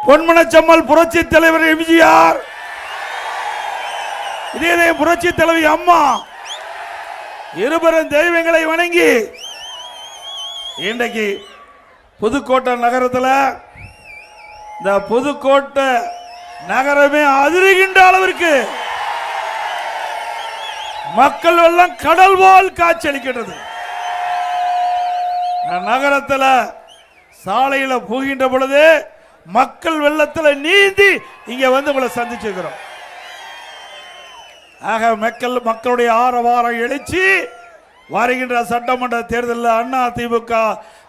பொன்மனச்சம்மல் புரட்சி தலைவர் எம்ஜிஆர், இதே புரட்சி தலைவி அம்மா இருபெரும் தெய்வங்களை வணங்கி இன்றைக்கு புதுக்கோட்டை நகரத்தில் இந்த புதுக்கோட்டை நகரமே அதிர்கின்ற அளவிற்கு மக்கள் எல்லாம் கடல் போல் காட்சியளிக்கிறது. நகரத்தில் சாலையில் போகின்ற பொழுது மக்கள் வெள்ளத்தில் நீந்தி இங்க வந்து உங்களை சந்திச்சிருக்கிறோம். ஆக மக்களுடைய ஆரவாரம் எழுச்சி வருகின்ற சட்டமன்ற தேர்தலில் அண்ணா திமுக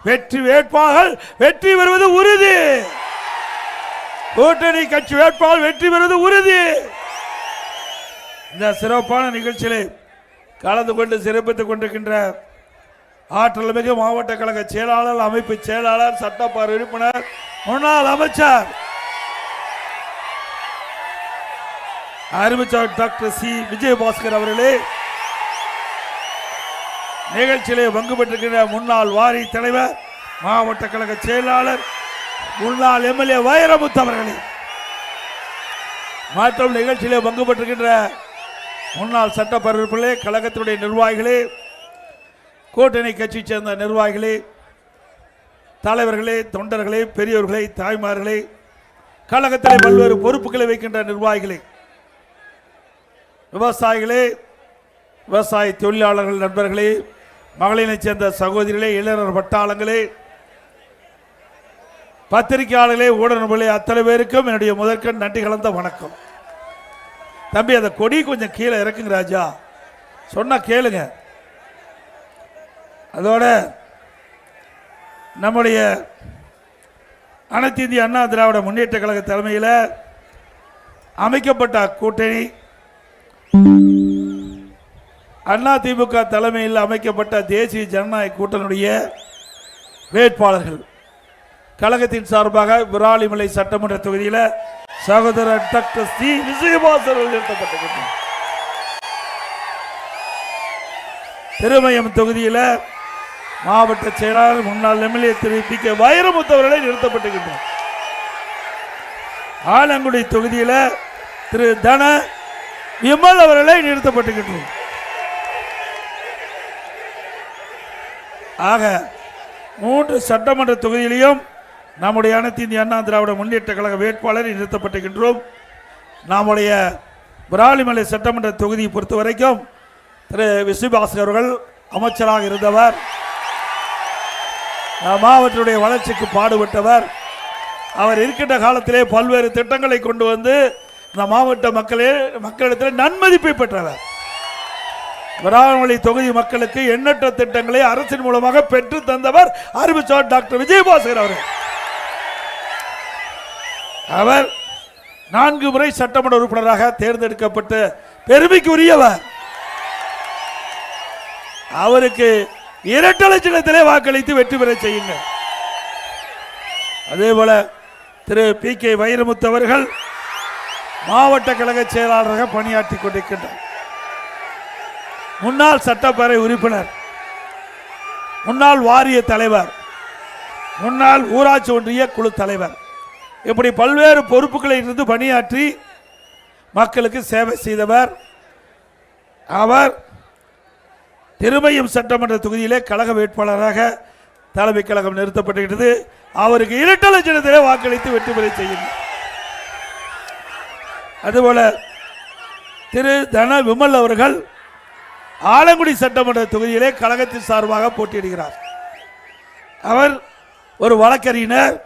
வெற்றி வேட்பாளர்கள் வெற்றி பெறுவது உறுதி. கூட்டணி கட்சி வேட்பாளர் வெற்றி பெறுவது உறுதி. இந்த சிறப்பான நிகழ்ச்சியிலே கலந்து கொண்டு சிறப்பித்துக் கொண்டிருக்கின்ற ஆற்றல் மிகு மாவட்ட கழக செயலாளர், அமைப்பு செயலாளர், சட்டப்பேரவை உறுப்பினர், முன்னாள் அமைச்சர் அறிவிச்சார் டாக்டர் சி விஜயபாஸ்கர் அவர்களே, நிகழ்ச்சியிலே பங்கு பெற்றிருக்கின்ற முன்னாள் வாரி தலைவர், மாவட்ட கழக செயலாளர், முன்னாள் எம்எல்ஏ வைரமுத்து அவர்களே, மற்றும் நிகழ்ச்சியிலே பங்கு பெற்றிருக்கின்ற முன்னாள் சட்டப்பேரவை கழகத்தினுடைய நிர்வாகிகளே, கூட்டணி கட்சி சேர்ந்த நிர்வாகிகளே, தலைவர்களே, தொண்டர்களே, பெரியவர்களே, தாய்மார்களே, கழகத்திலே பல்வேறு பொறுப்புகளை வைக்கின்ற நிர்வாகிகளே, விவசாயிகளே, விவசாய தொழிலாளர்கள் நண்பர்களே, மகளிரை சேர்ந்த சகோதரிகளே, இளைஞர் வட்டாளங்களே, பத்திரிகையாளர்களே, ஊடகங்களே, அத்தனை பேருக்கும் என்னுடைய முதற்கண் நன்றி கலந்த வணக்கம். தம்பி அந்த கொடி கொஞ்சம் கீழே இறக்குங்க ராஜா, சொன்னா கேளுங்க. அதோட நம்முடைய அனைத்து இந்திய அண்ணா திராவிட முன்னேற்ற கழக தலைமையில் அமைக்கப்பட்ட கூட்டணி, அண்ணா திமுக தலைமையில் அமைக்கப்பட்ட தேசிய ஜனநாயக கூட்டணியுடைய வேட்பாளர்கள் கழகத்தின் சார்பாக விராலிமலை சட்டமன்ற தொகுதியில் சகோதரர் டாக்டர் சி விஜயபாஸ்கர் நிறுத்தப்பட்டிருக்கிறார். திருமயம் தொகுதியில் மாவட்ட செயலாளர் முன்னாள் எம்எல்ஏ திரு பி கே வைரமுத்து அவர்களை நிறுத்தப்பட்டிருக்கின்றனர். ஆலங்குடி தொகுதியில் திரு தன விமல் அவர்களை நிறுத்தப்பட்டிருக்கின்றனர். ஆக 3 சட்டமன்ற தொகுதியிலையும் நம்முடைய அனைத்து இந்திய அண்ணா திராவிட முன்னேற்ற கழக வேட்பாளரை நிறுத்தப்பட்டிருக்கின்றோம். நம்முடைய விராலிமலை சட்டமன்ற தொகுதியை பொறுத்த வரைக்கும் திரு விஜயபாஸ்கர் அவர்கள் அமைச்சராக இருந்தவர், மாவட்டத்துடைய வளர்ச்சிக்கு பாடுபட்டவர். அவர் இருக்கின்ற காலத்திலே பல்வேறு திட்டங்களை கொண்டு வந்து இந்த மாவட்ட மக்களிடத்தில் நன்மதிப்பை பெற்றவர். விராலிமலை தொகுதி மக்களுக்கு எண்ணற்ற திட்டங்களை அரசின் மூலமாக பெற்று தந்தவர் அறிவிச்சார் டாக்டர் விஜயபாஸ்கர் அவர்கள். அவர் 4 முறை சட்டமன்ற உறுப்பினராக தேர்ந்தெடுக்கப்பட்ட பெருமைக்குரியவர். அவருக்கு இரட்டை சின்னத்திலே வாக்களித்து வெற்றி பெற செய்யுங்க. அதே போல திரு பி கே வைரமுத்து அவர்கள் மாவட்ட கழக செயலாளராக பணியாற்றி கொண்டிருக்கின்றார். முன்னாள் சட்டப்பேரவை உறுப்பினர், முன்னாள் வாரிய தலைவர், முன்னாள் ஊராட்சி ஒன்றிய குழு தலைவர், இப்படி பல்வேறு பொறுப்புகளில் இருந்து பணியாற்றி மக்களுக்கு சேவை செய்தவர். அவர் திருமயம் சட்டமன்ற தொகுதியிலே கழக வேட்பாளராக தலைமை கழகம் நிறுத்தப்பட்டிருக்கிறது. அவருக்கு இரட்டை சின்னத்திலே வாக்களித்து வெற்றி பெற செய்யும். அதுபோல திரு தன விமல் அவர்கள் ஆலங்குடி சட்டமன்ற தொகுதியிலே கழகத்தின் சார்பாக போட்டியிடுகிறார். அவர் ஒரு வழக்கறிஞர்,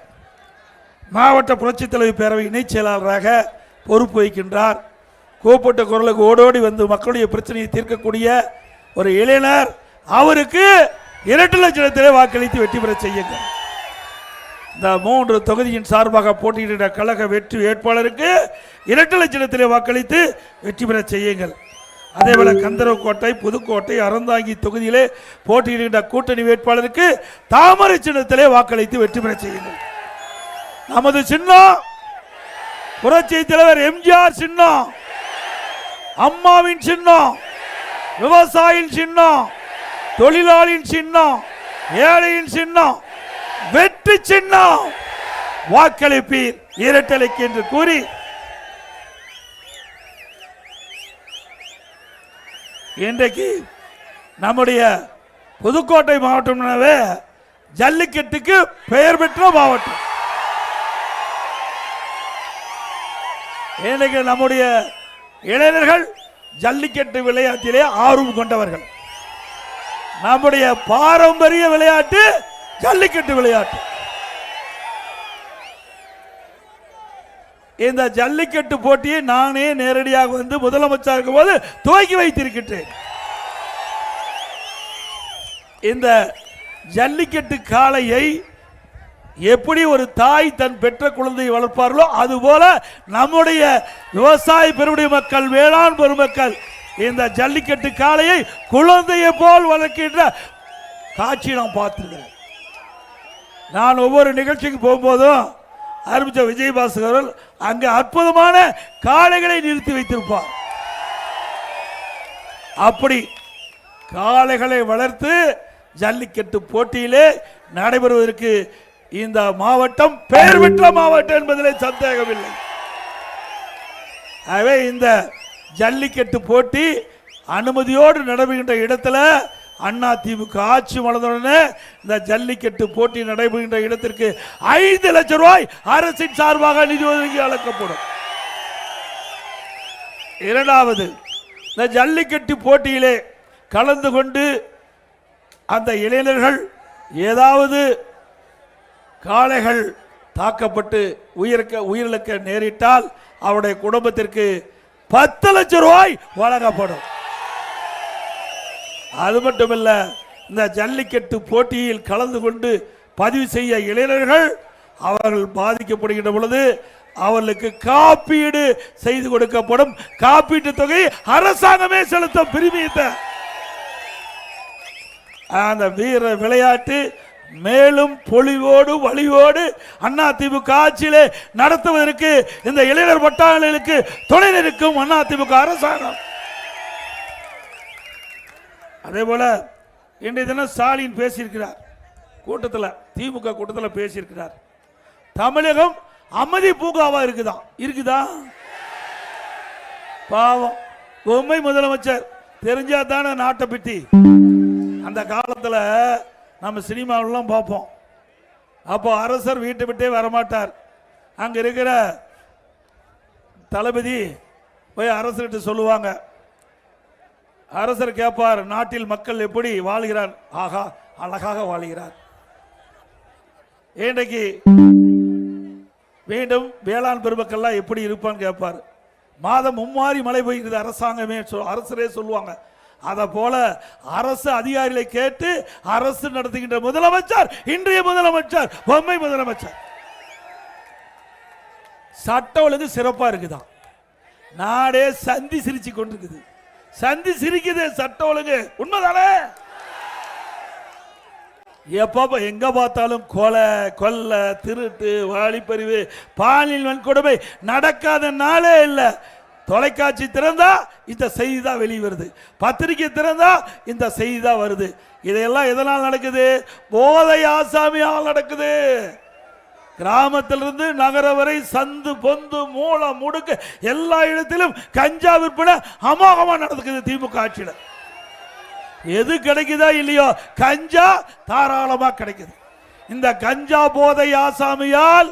மாவட்ட புரட்சித் தலைவர் பேரவை இணைச் செயலாளராக பொறுப்பு வகிக்கின்றார். கூப்பிட்ட குரலுக்கு ஓடோடி வந்து மக்களுடைய பிரச்சனையை தீர்க்கக்கூடிய ஒரு இளைஞர். அவருக்கு இரட்டை சின்னத்திலே வாக்களித்து வெற்றி பெற செய்யுங்க. இந்த 3 தொகுதியின் சார்பாக போட்டியிட கழக வெற்றி வேட்பாளருக்கு இரட்டை சின்னத்திலே வாக்களித்து வெற்றி பெற செய்யுங்கள். அதேபோல கந்தரவக்கோட்டை, புதுக்கோட்டை, அறந்தாங்கி தொகுதியிலே போட்டியிடுகின்ற கூட்டணி வேட்பாளருக்கு தாமரை சின்னத்திலே வாக்களித்து வெற்றி பெற செய்யுங்கள். நமது சின்னம் புரட்சி தலைவர் எம்ஜிஆர் சின்னம், அம்மாவின் சின்னம், விவசாயியின் சின்னம், தொழிலாளியின் சின்னம், ஏழையின் சின்னம், வெற்றி சின்னம். வாக்களிப்பீர் இரட்டலைக்கு என்று கூறி இன்றைக்கு நம்முடைய புதுக்கோட்டை மாவட்டம் ஜல்லிக்கட்டுக்கு பெயர் பெற்ற மாவட்டம். இன்றைக்கு நம்முடைய இளைஞர்கள் ஜல்லிக்கட்டு விளையாட்டிலே ஆர்வம் கொண்டவர்கள். நம்முடைய பாரம்பரிய விளையாட்டு ஜல்லிக்கட்டு விளையாட்டு. இந்த ஜல்லிக்கட்டு போட்டியை நானே நேரடியாக வந்து முதலமைச்சர் இருக்கும் போது துவக்கி வைத்திருக்கின்றேன். இந்த ஜல்லிக்கட்டு காளையை எப்படி ஒரு தாய் தன் பெற்ற குழந்தையை வளர்ப்பார்களோ அதுபோல நம்முடைய விவசாய பெருமுடைய மக்கள், வேளாண் பெருமக்கள் இந்த ஜல்லிக்கட்டு காளையை குழந்தையை போல் வளர்க்கின்ற காட்சி நாம் பார்த்திருக்கிறேன். நான் ஒவ்வொரு நிகழ்ச்சிக்கு போகும்போதும் ஆரம்பித்த விஜயபாஸ்கர் அங்கே அற்புதமான காளைகளை நிறுத்தி வைத்திருப்பார். அப்படி காளைகளை வளர்த்து ஜல்லிக்கட்டு போட்டியிலே நடைபெறுவதற்கு இந்த மாவட்டம் பெயர் பெற்ற மாவட்டம் என்பதிலே சந்தேகமில்லை. ஆகவே இந்த ஜல்லிக்கட்டு போட்டி அனுமதியோடு நடைபெறுகின்ற இடத்துல அதிமுக ஆட்சி வளர்ந்தவுடனே இந்த ஜல்லிக்கட்டு போட்டி நடைபெறுகின்ற இடத்திற்கு 5 லட்சம் ரூபாய் அரசின் சார்பாக நிதி ஒதுக்கி அளிக்கப்படும். இரண்டாவது, இந்த ஜல்லிக்கட்டு போட்டியிலே கலந்து கொண்டு அந்த இளைஞர்கள் ஏதாவது காளைகள் தாக்கப்பட்டு உயிரிழக்க நேரிட்டால் அவருடைய குடும்பத்திற்கு 10 லட்சம் ரூபாய் வழங்கப்படும். அது மட்டுமல்ல, இந்த ஜல்லிக்கட்டு போட்டியில் கலந்து கொண்டு பதிவு செய்ய இளைஞர்கள் அவர்கள் பாதிக்கப்படுகின்ற பொழுது அவர்களுக்கு காப்பீடு செய்து கொடுக்கப்படும். காப்பீட்டு தொகை அரசாங்கமே செலுத்தும் பிரிமியத்தை. அந்த வீர விளையாட்டு மேலும் பொலிவோடு வலிவோடு அதிமுக ஆட்சியிலே நடத்துவதற்கு இந்த இளைஞர் பட்டாளர்களுக்கு துணை நிற்கும் அதிமுக அரசாங்கம். அதே போல இன்றைய தினம் ஸ்டாலின் பேசியிருக்கிறார் கூட்டத்தில், திமுக கூட்டத்தில் பேசியிருக்கிறார். தமிழகம் அமைதி பூங்காவா இருக்குதா? பாவம், பொம்மை முதலமைச்சர் தெரிஞ்சா தானே நாட்டை பற்றி. அந்த காலத்தில் நம்ம சினிமாவெல்லாம் பார்ப்போம். அப்போ அரசர் வீட்டை விட்டே வரமாட்டார். அங்கே இருக்கிற தளபதி போய் அரசர்கிட்ட சொல்லுவாங்க. அரசர் கேட்பார், நாட்டில் மக்கள் எப்படி வாழ்கிறார்? ஆகா, அழகாக வாழ்கிறார். இன்றைக்கு மீண்டும் வேளாண் பெருமக்கள்லாம் எப்படி இருப்பான்னு கேட்பார். மாதம் மும்மாரி மழை பெய்கிறது அரசாங்கமே அரசரே சொல்லுவாங்க. அதை போல அரசு அதிகாரிகளை கேட்டு அரசு நடத்துகின்ற முதலமைச்சர் இன்றைய முதலமைச்சர், பொம்மை முதலமைச்சர். சட்ட ஒழுங்கு சிறப்பா இருக்குதான். நாடே சந்தி சிரிச்சு கொண்டிருக்குது. சந்தி சிரிக்குது, சட்ட ஒழுங்கு உண்மைதானே? எப்ப எங்க பார்த்தாலும் கொலை, கொல்ல, திருட்டு, வாலிப்பறிவு, பாலியல் வன்கொடுமை நடக்காத நாளே இல்லை. தொலைக்காட்சி திறந்தா இந்த செய்தி தான் வெளியே வருது, பத்திரிகை திறந்தா இந்த செய்தி தான் வருது. இதையெல்லாம் எதனால் நடக்குது? போதை ஆசாமியால் நடக்குது. கிராமத்திலிருந்து நகர வரை சந்து பொந்து மூலம் முடுக்கு எல்லா இடத்திலும் கஞ்சா விற்பனை அமோகமா நடக்குது திமுக ஆட்சியில். எது கிடைக்குதா இல்லையோ, கஞ்சா தாராளமா கிடைக்குது. இந்த கஞ்சா போதை ஆசாமியால்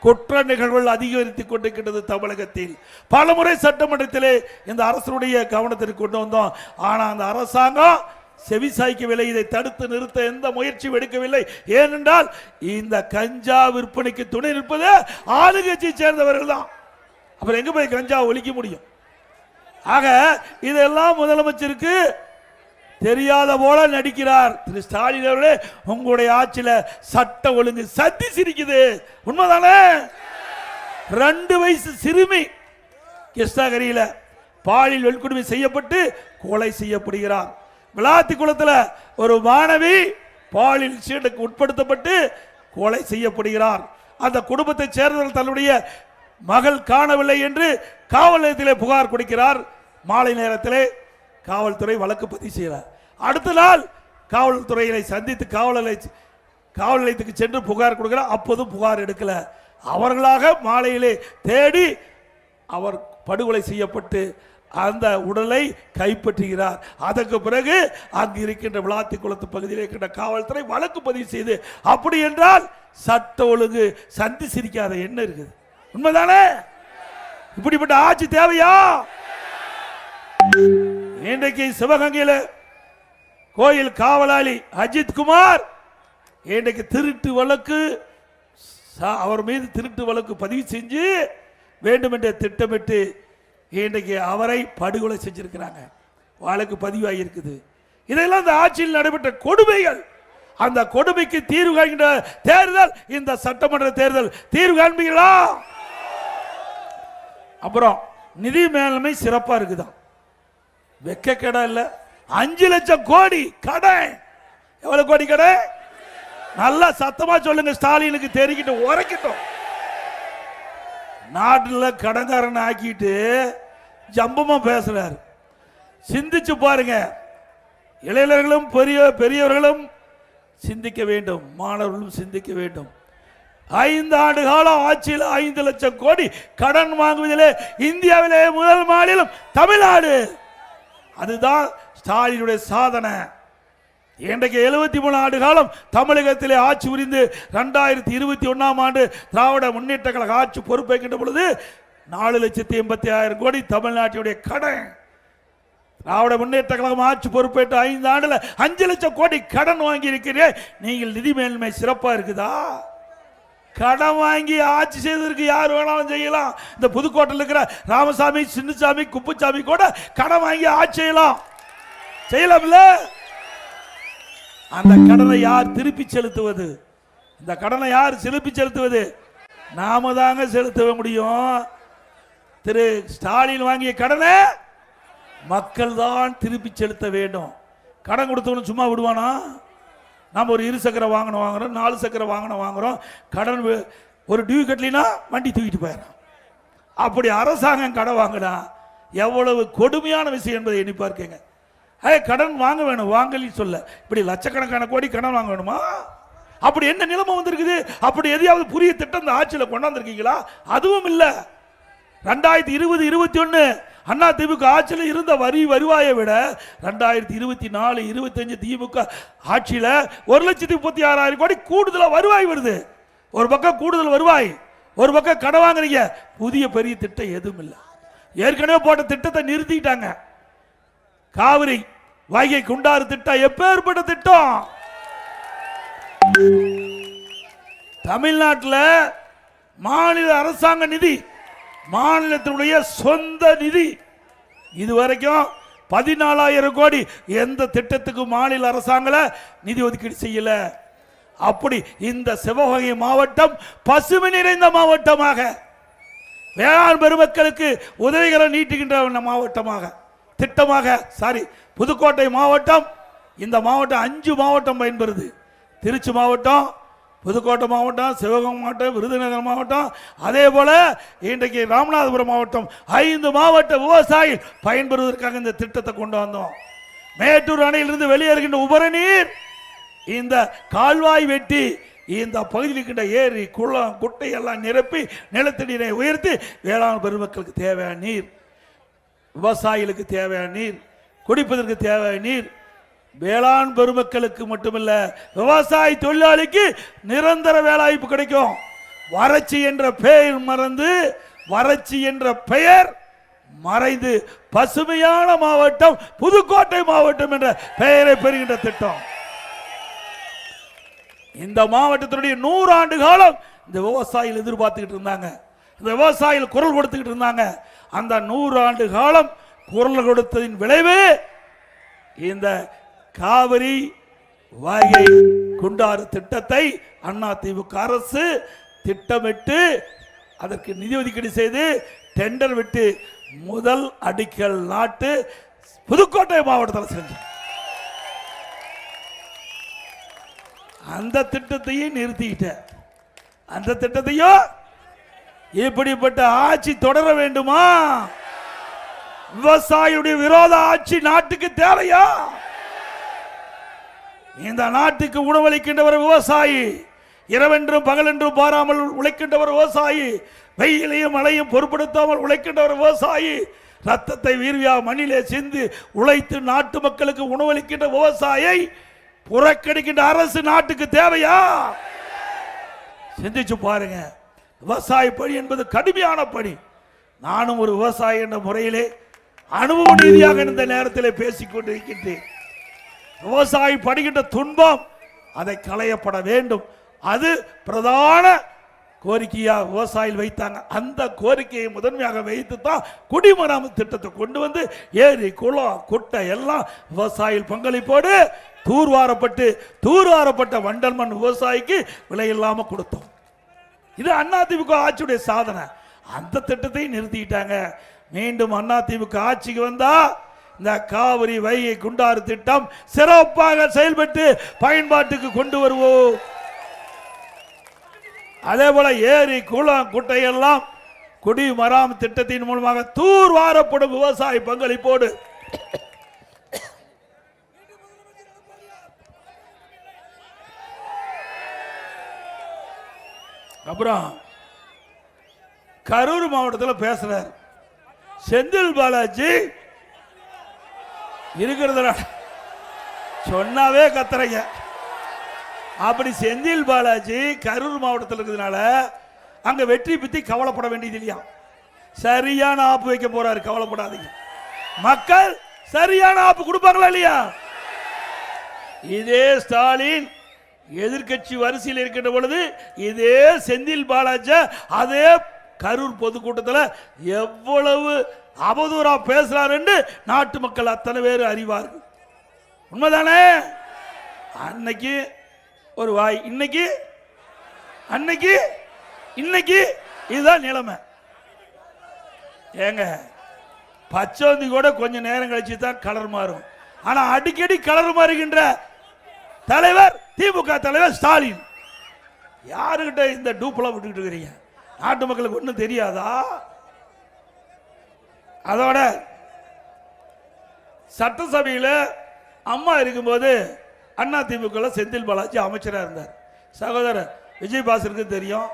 குற்ற நிகழ்வுகள் அதிகரித்துக் கொண்டிருக்கிறது தமிழகத்தில். பலமுறை சட்டமன்றத்திலே இந்த அரசுடைய கவனத்திற்கு கொண்டு வந்தோம். ஆனா அந்த அரசாங்கம் செவிசாய்க்கவில்லை. இதை தடுத்து நிறுத்த எந்த முயற்சியும் எடுக்கவில்லை. ஏனென்றால் இந்த கஞ்சா விற்பனைக்கு துணை நிற்பது ஆளுங்கட்சியை சேர்ந்தவர்கள் தான். அப்புறம் எங்க போய் கஞ்சா ஒழிக்க முடியும்? ஆக இதெல்லாம் முதலமைச்சருக்கு தெரியாத போல நடிக்கிறார் திரு ஸ்டாலின் அவர்களே. உங்களுடைய ஆட்சியில சட்ட ஒழுங்கு சத்தி சிரிக்குது, உண்மைதானே? 2 வயசு சிறுமி கிருஷ்ணகிரியில பாலியல் வன்கொடுமை செய்யப்பட்டு கொலை செய்யப்படுகிறார். விளாத்தி குளத்தில் ஒரு மாணவி பாலியல் சீண்டுக்கு உட்படுத்தப்பட்டு கொலை செய்யப்படுகிறார். அந்த குடும்பத்தை சேர்ந்தவர்கள் தன்னுடைய மகள் காணவில்லை என்று காவல் நிலையத்திலே புகார் கொடுக்கிறார். மாலை நேரத்திலே காவல்துறை வழக்கு பதிவு செய்கிறார். அடுத்த நாள் காவல்துறையை சந்தித்து காவல் நிலையத்துக்கு சென்று புகார் கொடுக்கிறார். அப்போதும் புகார் எடுக்கல. அவர்களாக மாலையிலே தேடி அவர் படுகொலை செய்யப்பட்டு அந்த உடலை கைப்பற்றுகிறார். அதற்கு பிறகு அங்கு இருக்கின்ற விளாத்தி குளத்து பகுதியில் இருக்கின்ற காவல்துறை வழக்கு பதிவு செய்து, அப்படி என்றால் சட்ட ஒழுங்கு சந்தி சிரிக்காத என்ன இருக்குது? உண்மைதானே? இப்படிப்பட்ட ஆட்சி தேவையா? இன்றைக்கு சிவகங்கையில் கோயில் காவலாளி அஜித் குமார் இன்றைக்கு திருட்டு வழக்கு, அவர் மீது திருட்டு வழக்கு பதிவு செஞ்சு வேண்டுமென்றே திட்டமிட்டு இன்றைக்கு அவரை படுகொலை செஞ்சிருக்கிறாங்க. வழக்கு பதிவாகியிருக்குது. இதெல்லாம் இந்த ஆட்சியில் நடைபெற்ற கொடுமைகள். அந்த கொடுமைக்கு தீர்வு காண்கின்ற தேர்தல் இந்த சட்டமன்ற தேர்தல். தீர்வு காண்பீங்களா? அப்புறம் நிதி மேலாண்மை சிறப்பா இருக்குதான். வெக்க கடை இல்ல, 5 லட்சம் கோடி கடன். எவ்வளவு கோடி கடன்? நல்லா சத்தமா சொல்லுங்க, ஸ்டாலினுக்கு தெரிக்கிட்டு உரைக்கட்டும். நாட்டில் கடன்காரன் ஆக்கிட்டு ஜம்பமா பேசுறாரு. சிந்திச்சு பாருங்க. இளைஞர்களும் பெரியவர்களும் சிந்திக்க வேண்டும், மாணவர்களும் சிந்திக்க வேண்டும். 5 ஆண்டு காலம் ஆட்சியில் 5 லட்சம் கோடி கடன் வாங்குவதிலே இந்தியாவிலே முதல் மாநிலம் தமிழ்நாடு. அதுதான் ஸ்டாலினுடைய சாதனை. இன்றைக்கு 73 ஆண்டு காலம் தமிழகத்திலே ஆட்சி புரிந்து 2021ஆம் ஆண்டு திராவிட முன்னேற்ற கழக ஆட்சி பொறுப்பேற்கின்ற பொழுது 4,86,000 கோடி தமிழ்நாட்டுடைய கடன். திராவிட முன்னேற்ற கழகம் ஆட்சி பொறுப்பேற்று 5 ஆண்டுல 5 லட்சம் கோடி கடன் வாங்கி இருக்கிறீர்கள். நீங்கள் நிதி மேன்மை சிறப்பா இருக்குதா? கடன் வாங்கி ஆட்சி செய்வதற்கு யார் வேணாலும் செய்யலாம். இந்த புதுக்கோட்டையில் இருக்கிற ராமசாமி, சின்னசாமி, குப்புசாமி கூட கடன் வாங்கி ஆட்சி செய்யலாம்ல. அந்த கடனை யார் திருப்பி செலுத்துவது? இந்த கடனை யார் திருப்பி செலுத்துவது? நாம தாங்க செலுத்த முடியும். திரு ஸ்டாலின் வாங்கிய கடனை மக்கள் தான் திருப்பி செலுத்த வேண்டும். கடன் கொடுத்தவனும் சும்மா விடுவானா? நம்ம ஒரு 2 சக்கரம் வாங்கணும் வாங்குறோம், 4 சக்கரம் வாங்குறோம். கடன் ஒரு டியூ கட்டலினா வண்டி தூக்கிட்டு போயிடறான். அப்படி அரசாங்கம் கடன் வாங்கினா எவ்வளவு கொடுமையான விஷயம் என்பதை எண்ணி பார்க்கங்க. கடன் வாங்க வேணும், வாங்கலி சொல்ல. இப்படி லட்சக்கணக்கான கோடி கடன் வாங்க வேணுமா? அப்படி என்ன நிலைமை வந்திருக்குது? அப்படி எதையாவது புதிய திட்டம் இந்த ஆட்சியில் கொண்டாந்துருக்கீங்களா? அதுவும் இல்லை. 2020-21 அண்ணா திமுக ஆட்சியில் இருந்த வருவாயை விட 2024-25 திமுக ஆட்சியில் 1,36,000 கோடி கூடுதலாக வருவாய் வருது. ஒரு பக்கம் கூடுதல் வருவாய், ஒரு பக்கம் கடன் வாங்குறீங்க. புதிய பெரிய திட்டம் எதுவும் இல்லை. ஏற்கனவே போட்ட திட்டத்தை நிறுத்திட்டாங்க. காவிரி வைகை குண்டாறு திட்டம் எப்பேற்பட்ட திட்டம்? தமிழ்நாட்டில் மாநில அரசாங்க நிதி, மாநிலத்தினுடைய சொந்த நிதி இதுவரைக்கும் 14,000 கோடி எந்த திட்டத்துக்கு மாநில அரசாங்க நிதி ஒதுக்கீடு செய்யல. அப்படி இந்த சிவகங்கை மாவட்டம் பசுமை நிறைந்த மாவட்டமாக, வேளாண் பெருமக்களுக்கு உதவிகளை நீட்டுகின்ற மாவட்டமாக, திட்டமாக புதுக்கோட்டை மாவட்டம். இந்த மாவட்டம் 5 மாவட்டம் பயன்பெறுது. திருச்சி மாவட்டம், புதுக்கோட்டை மாவட்டம், சிவகங்கை மாவட்டம், விருதுநகர் மாவட்டம், அதே போல இன்றைக்கு ராமநாதபுரம் மாவட்டம். 5 மாவட்ட விவசாயி பயன்பெறுவதற்காக இந்த திட்டத்தை கொண்டு வந்தோம். மேட்டூர் அணையிலிருந்து வெளியேறுகின்ற உபரி நீர் இந்த கால்வாய் வெட்டி இந்த பகுதியில் இருக்கின்ற ஏரி, குளம், குட்டை எல்லாம் நிரப்பி நிலத்தடியை உயர்த்தி வேளாண் பெருமக்களுக்கு தேவையான நீர், விவசாயிகளுக்கு தேவையான நீர், குடிப்பதற்கு தேவையான நீர், வேளாண் பெருமக்களுக்கு மட்டுமல்ல விவசாய தொழிலாளிக்கு நிரந்தர வேலைவாய்ப்பு கிடைக்கும். வறட்சி என்ற பெயர் மறந்து, வறட்சி என்ற பெயர் மறைந்து பசுமையான மாவட்டம் புதுக்கோட்டை மாவட்டம் என்ற பெயரை பெறுகின்ற திட்டம். இந்த மாவட்டத்தினுடைய 100 ஆண்டு காலம் இந்த விவசாயிகள் எதிர்பார்த்துக்கிட்டு இருந்தாங்க. இந்த விவசாயிகள் குரல் கொடுத்துக்கிட்டு இருந்தாங்க. அந்த 100 ஆண்டு காலம் குரல் கொடுத்ததின் விளைவு இந்த காவிரி வைகை குண்டாறு திட்டத்தை அதிமுக அரசு திட்டமிட்டு அதற்கு நிதி ஒதுக்கீடு செய்து டெண்டர் விட்டு முதல் அடிக்கல் நாட்டு புதுக்கோட்டை மாவட்டத்தில் செஞ்சோம். அந்த திட்டத்தையும் நிறுத்திக்கிட்ட. அந்த திட்டத்தையும் இப்படிப்பட்ட ஆட்சி தொடர வேண்டுமா? விவசாயியுடைய விரோத ஆட்சி நாட்டுக்கு தேவையா? இந்த நாட்டுக்கு உணவளிக்கின்றவர் விவசாயி. இரவென்றும் பகலென்றும் பாராமல் உழைக்கின்றவர் விவசாயி, வெயிலையும் மழையும் பொருட்படுத்தாமல் உழைக்கின்றவர் விவசாயி, ரத்தத்தை வீர்வியா மண்ணிலே சிந்து உழைத்து நாட்டு மக்களுக்கு உணவளிக்கின்ற விவசாயியை புறக்கணிக்கின்ற அரசு நாட்டுக்கு தேவையா? சிந்திச்சு பாருங்க. விவசாய பணி என்பது கடுமையான பணி. நானும் ஒரு விவசாயி என்ற முறையிலே அனுபவ ரீதியாக இந்த நேரத்தில் பேசிக்கொண்டிருக்கின்றேன். விவசாயி படுகின்ற துன்பம் அதை களையப்பட வேண்டும். அது பிரதான கோரிக்கையா விவசாயிகள் வைத்தாங்க. அந்த கோரிக்கையை முதன்மையாக வைத்து தான் குடிமராமத்து திட்டத்தை கொண்டு வந்து ஏரி குளம் குட்டை எல்லாம் விவசாயிகள் பங்களிப்போடு தூர்வாரப்பட்ட வண்டல் மண் விவசாயிக்கு விலை இல்லாம கொடுத்தோம். இது அதிமுக ஆட்சியுடைய சாதனை. அந்த திட்டத்தை நிறுத்திட்டாங்க. மீண்டும் அதிமுக ஆட்சிக்கு வந்தா இந்த காவிரி வைகை குண்டாறு திட்டம் சிறப்பாக செயல்பட்டு பயன்பாட்டுக்கு கொண்டு வருவோம். அதே போல ஏரி குளம் குட்டையெல்லாம் குடிமராமத்து திட்டத்தின் மூலமாக தூர்வாரப்படும் விவசாய பங்களிப்போடு அப்புறம் கரூர் மாவட்டத்தில் பேசுறார் செந்தில் பாலாஜி இருக்கிறத சொன்னாவே கத்துறீங்க. அப்படி செந்தில் பாலாஜி கரூர் மாவட்டத்தில் இருக்கிறதுனால அங்க வெற்றி பத்தி கவலைப்பட வேண்டியது இல்லையா? சரியான ஆப்பு வைக்க போறாரு, கவலைப்படாதீங்க. மக்கள் சரியான ஆப்பு கொடுப்பாங்களா இல்லையா? இதே ஸ்டாலின் எதிர்கட்சி வரிசையில் இருக்கின்ற பொழுது இதே செந்தில் பாலாஜி அதே கரூர் பொதுக்கூட்டத்தில் எவ்வளவு அவதூறா பேசுறாரு என்று நாட்டு மக்கள் அத்தனை பேர் அறிவார்கள். உண்மைதானே? அன்னைக்கு ஒரு வாய், இன்னைக்கு இதுதான் நிலைமை. ஏங்க பச்சோந்தி கூட கொஞ்சம் நேரம் கழிச்சு தான் கலர் மாறும். ஆனா அடிக்கடி கலர் மாறுகின்ற தலைவர் திமுக தலைவர் ஸ்டாலின். யாருகிட்ட இந்த டூப்லாம் விட்டுக்கிட்டு இருக்கிறீங்க? நாட்டு மக்களுக்கு ஒன்றும் தெரியாதா? அதோட சட்டசபையில் அம்மா இருக்கும்போது அதிமுக செந்தில் பாலாஜி அமைச்சராக இருந்தார். சகோதரர் விஜய் பாசருக்கு தெரியும்,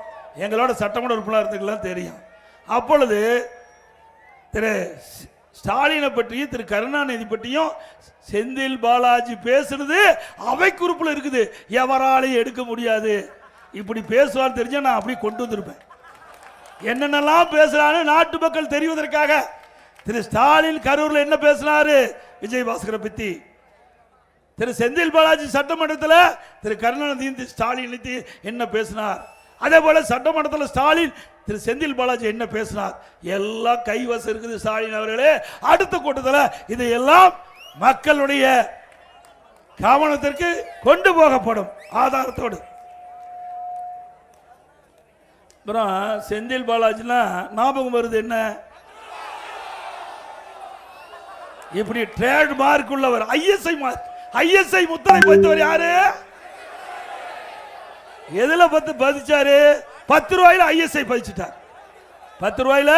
எங்களோட சட்டமன்ற உறுப்பினர் இருந்துக்கலாம் தெரியும். அப்பொழுது திரு ஸ்டாலினை பற்றியும் திரு கருணாநிதி பற்றியும் செந்தில் பாலாஜி பேசுறது அவை குறிப்பில் இருக்குது, எவராலையும் எடுக்க முடியாது. இப்படி பேசுவார் தெரிஞ்சா நான் அப்படி கொண்டு வந்திருப்பேன். என்னென்னலாம் பேசுறாரு நாட்டு மக்கள் தெரிவதற்காக. திரு ஸ்டாலின் கரூர்ல என்ன பேசினாரு விஜய் பாஸ்கரை பத்தி, திரு செந்தில் பாலாஜி சட்டமன்றத்தில் திரு கருணாநிதி ஸ்டாலின் என்ன பேசினார், அதே போல சட்டமன்றத்தில் ஸ்டாலின் திரு செந்தில் பாலாஜி என்ன பேசினார், எல்லாம் கைவசம் இருக்குது ஸ்டாலின் அவர்களே. அடுத்த கூட்டத்தில் இதையெல்லாம் மக்களுடைய கவனத்திற்கு கொண்டு போகப்படும் ஆதாரத்தோடு. அப்புறம் செந்தில் பாலாஜினா ஞாபகம் வருது என்ன, இப்படி ட்ரேட் மார்க் உள்ளவர், ஐஎஸ்ஐ முத்திரை பதித்தவர் யாரு? எதுல பதிச்சாரு? 10 ரூபாயில ஐஎஸ்ஐ பதிச்சுட்டார். 10 ரூபாயில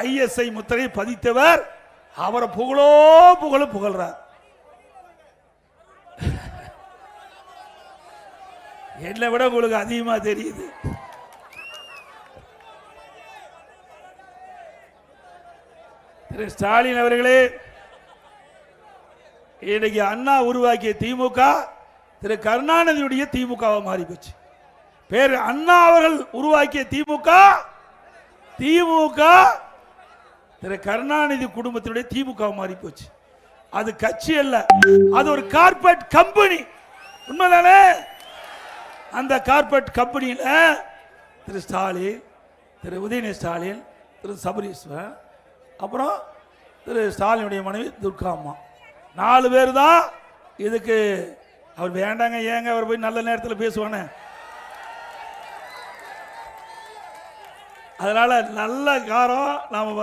ஐஎஸ்ஐ முத்திரை பதித்தவர். அவரை புகழ்றார். என்னை விட உங்களுக்கு அதிகமா தெரியுது. திரு ஸ்டாலின் அவர்களே, இன்னைக்கு அண்ணா உருவாக்கிய திமுக திரு கருணாநிதியுடைய திமுகவா மாறி போச்சு. பேர் அண்ணா அவர்கள் உருவாக்கிய திமுக திரு கருணாநிதி குடும்பத்தினுடைய திமுக மாறி போச்சு. அது கட்சி அல்ல, அது ஒரு கார்பரேட் கம்பெனி. உண்மைதானே? அந்த கார்பரேட் கம்பெனியில் திரு ஸ்டாலின், திரு உதயநிதி ஸ்டாலின், திரு சபரீஸ்வரன், அப்புறம் திரு ஸ்டாலினுடைய மனைவி துர்கா அம்மா, 4 பேர் தான் இதுக்கு. அவர் வேண்டாங்க, ஏங்க அவர் போய் நல்ல நேரத்தில் பேசுவானே. அதனால நல்ல காரம் நாம்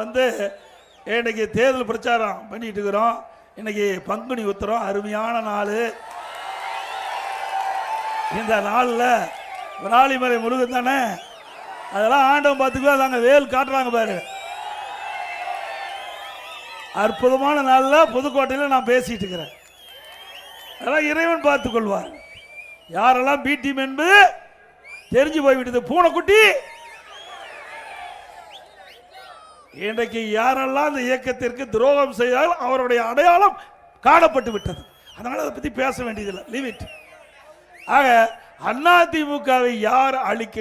இன்னைக்கு தேர்தல் பிரச்சாரம் பண்ணிட்டு இருக்கிறோம். இன்னைக்கு பங்குனி உத்திரம், அருமையான நாள். இந்த நாளில் விராலிமலை முருகன் தானே, அதெல்லாம் ஆண்டவன் பார்த்துக்குவா. தாங்க வேல் காட்டுறாங்க பாரு. அற்புதமான நாளில் புதுக்கோட்டையில் நான் பேசிட்டு இருக்கிறேன். அதெல்லாம் இறைவன் பார்த்துக் கொள்வார். யாரெல்லாம் பி டீம் என்பது தெரிஞ்சு போய்விட்டது. பூனைக்குட்டி இன்றைக்கு யாரெல்லாம் இந்த இயக்கத்திற்கு துரோகம் செய்தால் அவருடைய அடையாளம் காணப்பட்டு விட்டது. அதனால அதை பத்தி பேச வேண்டியதில்லை, லீவ் இட். ஆக அதிமுகவை யார் அழிக்க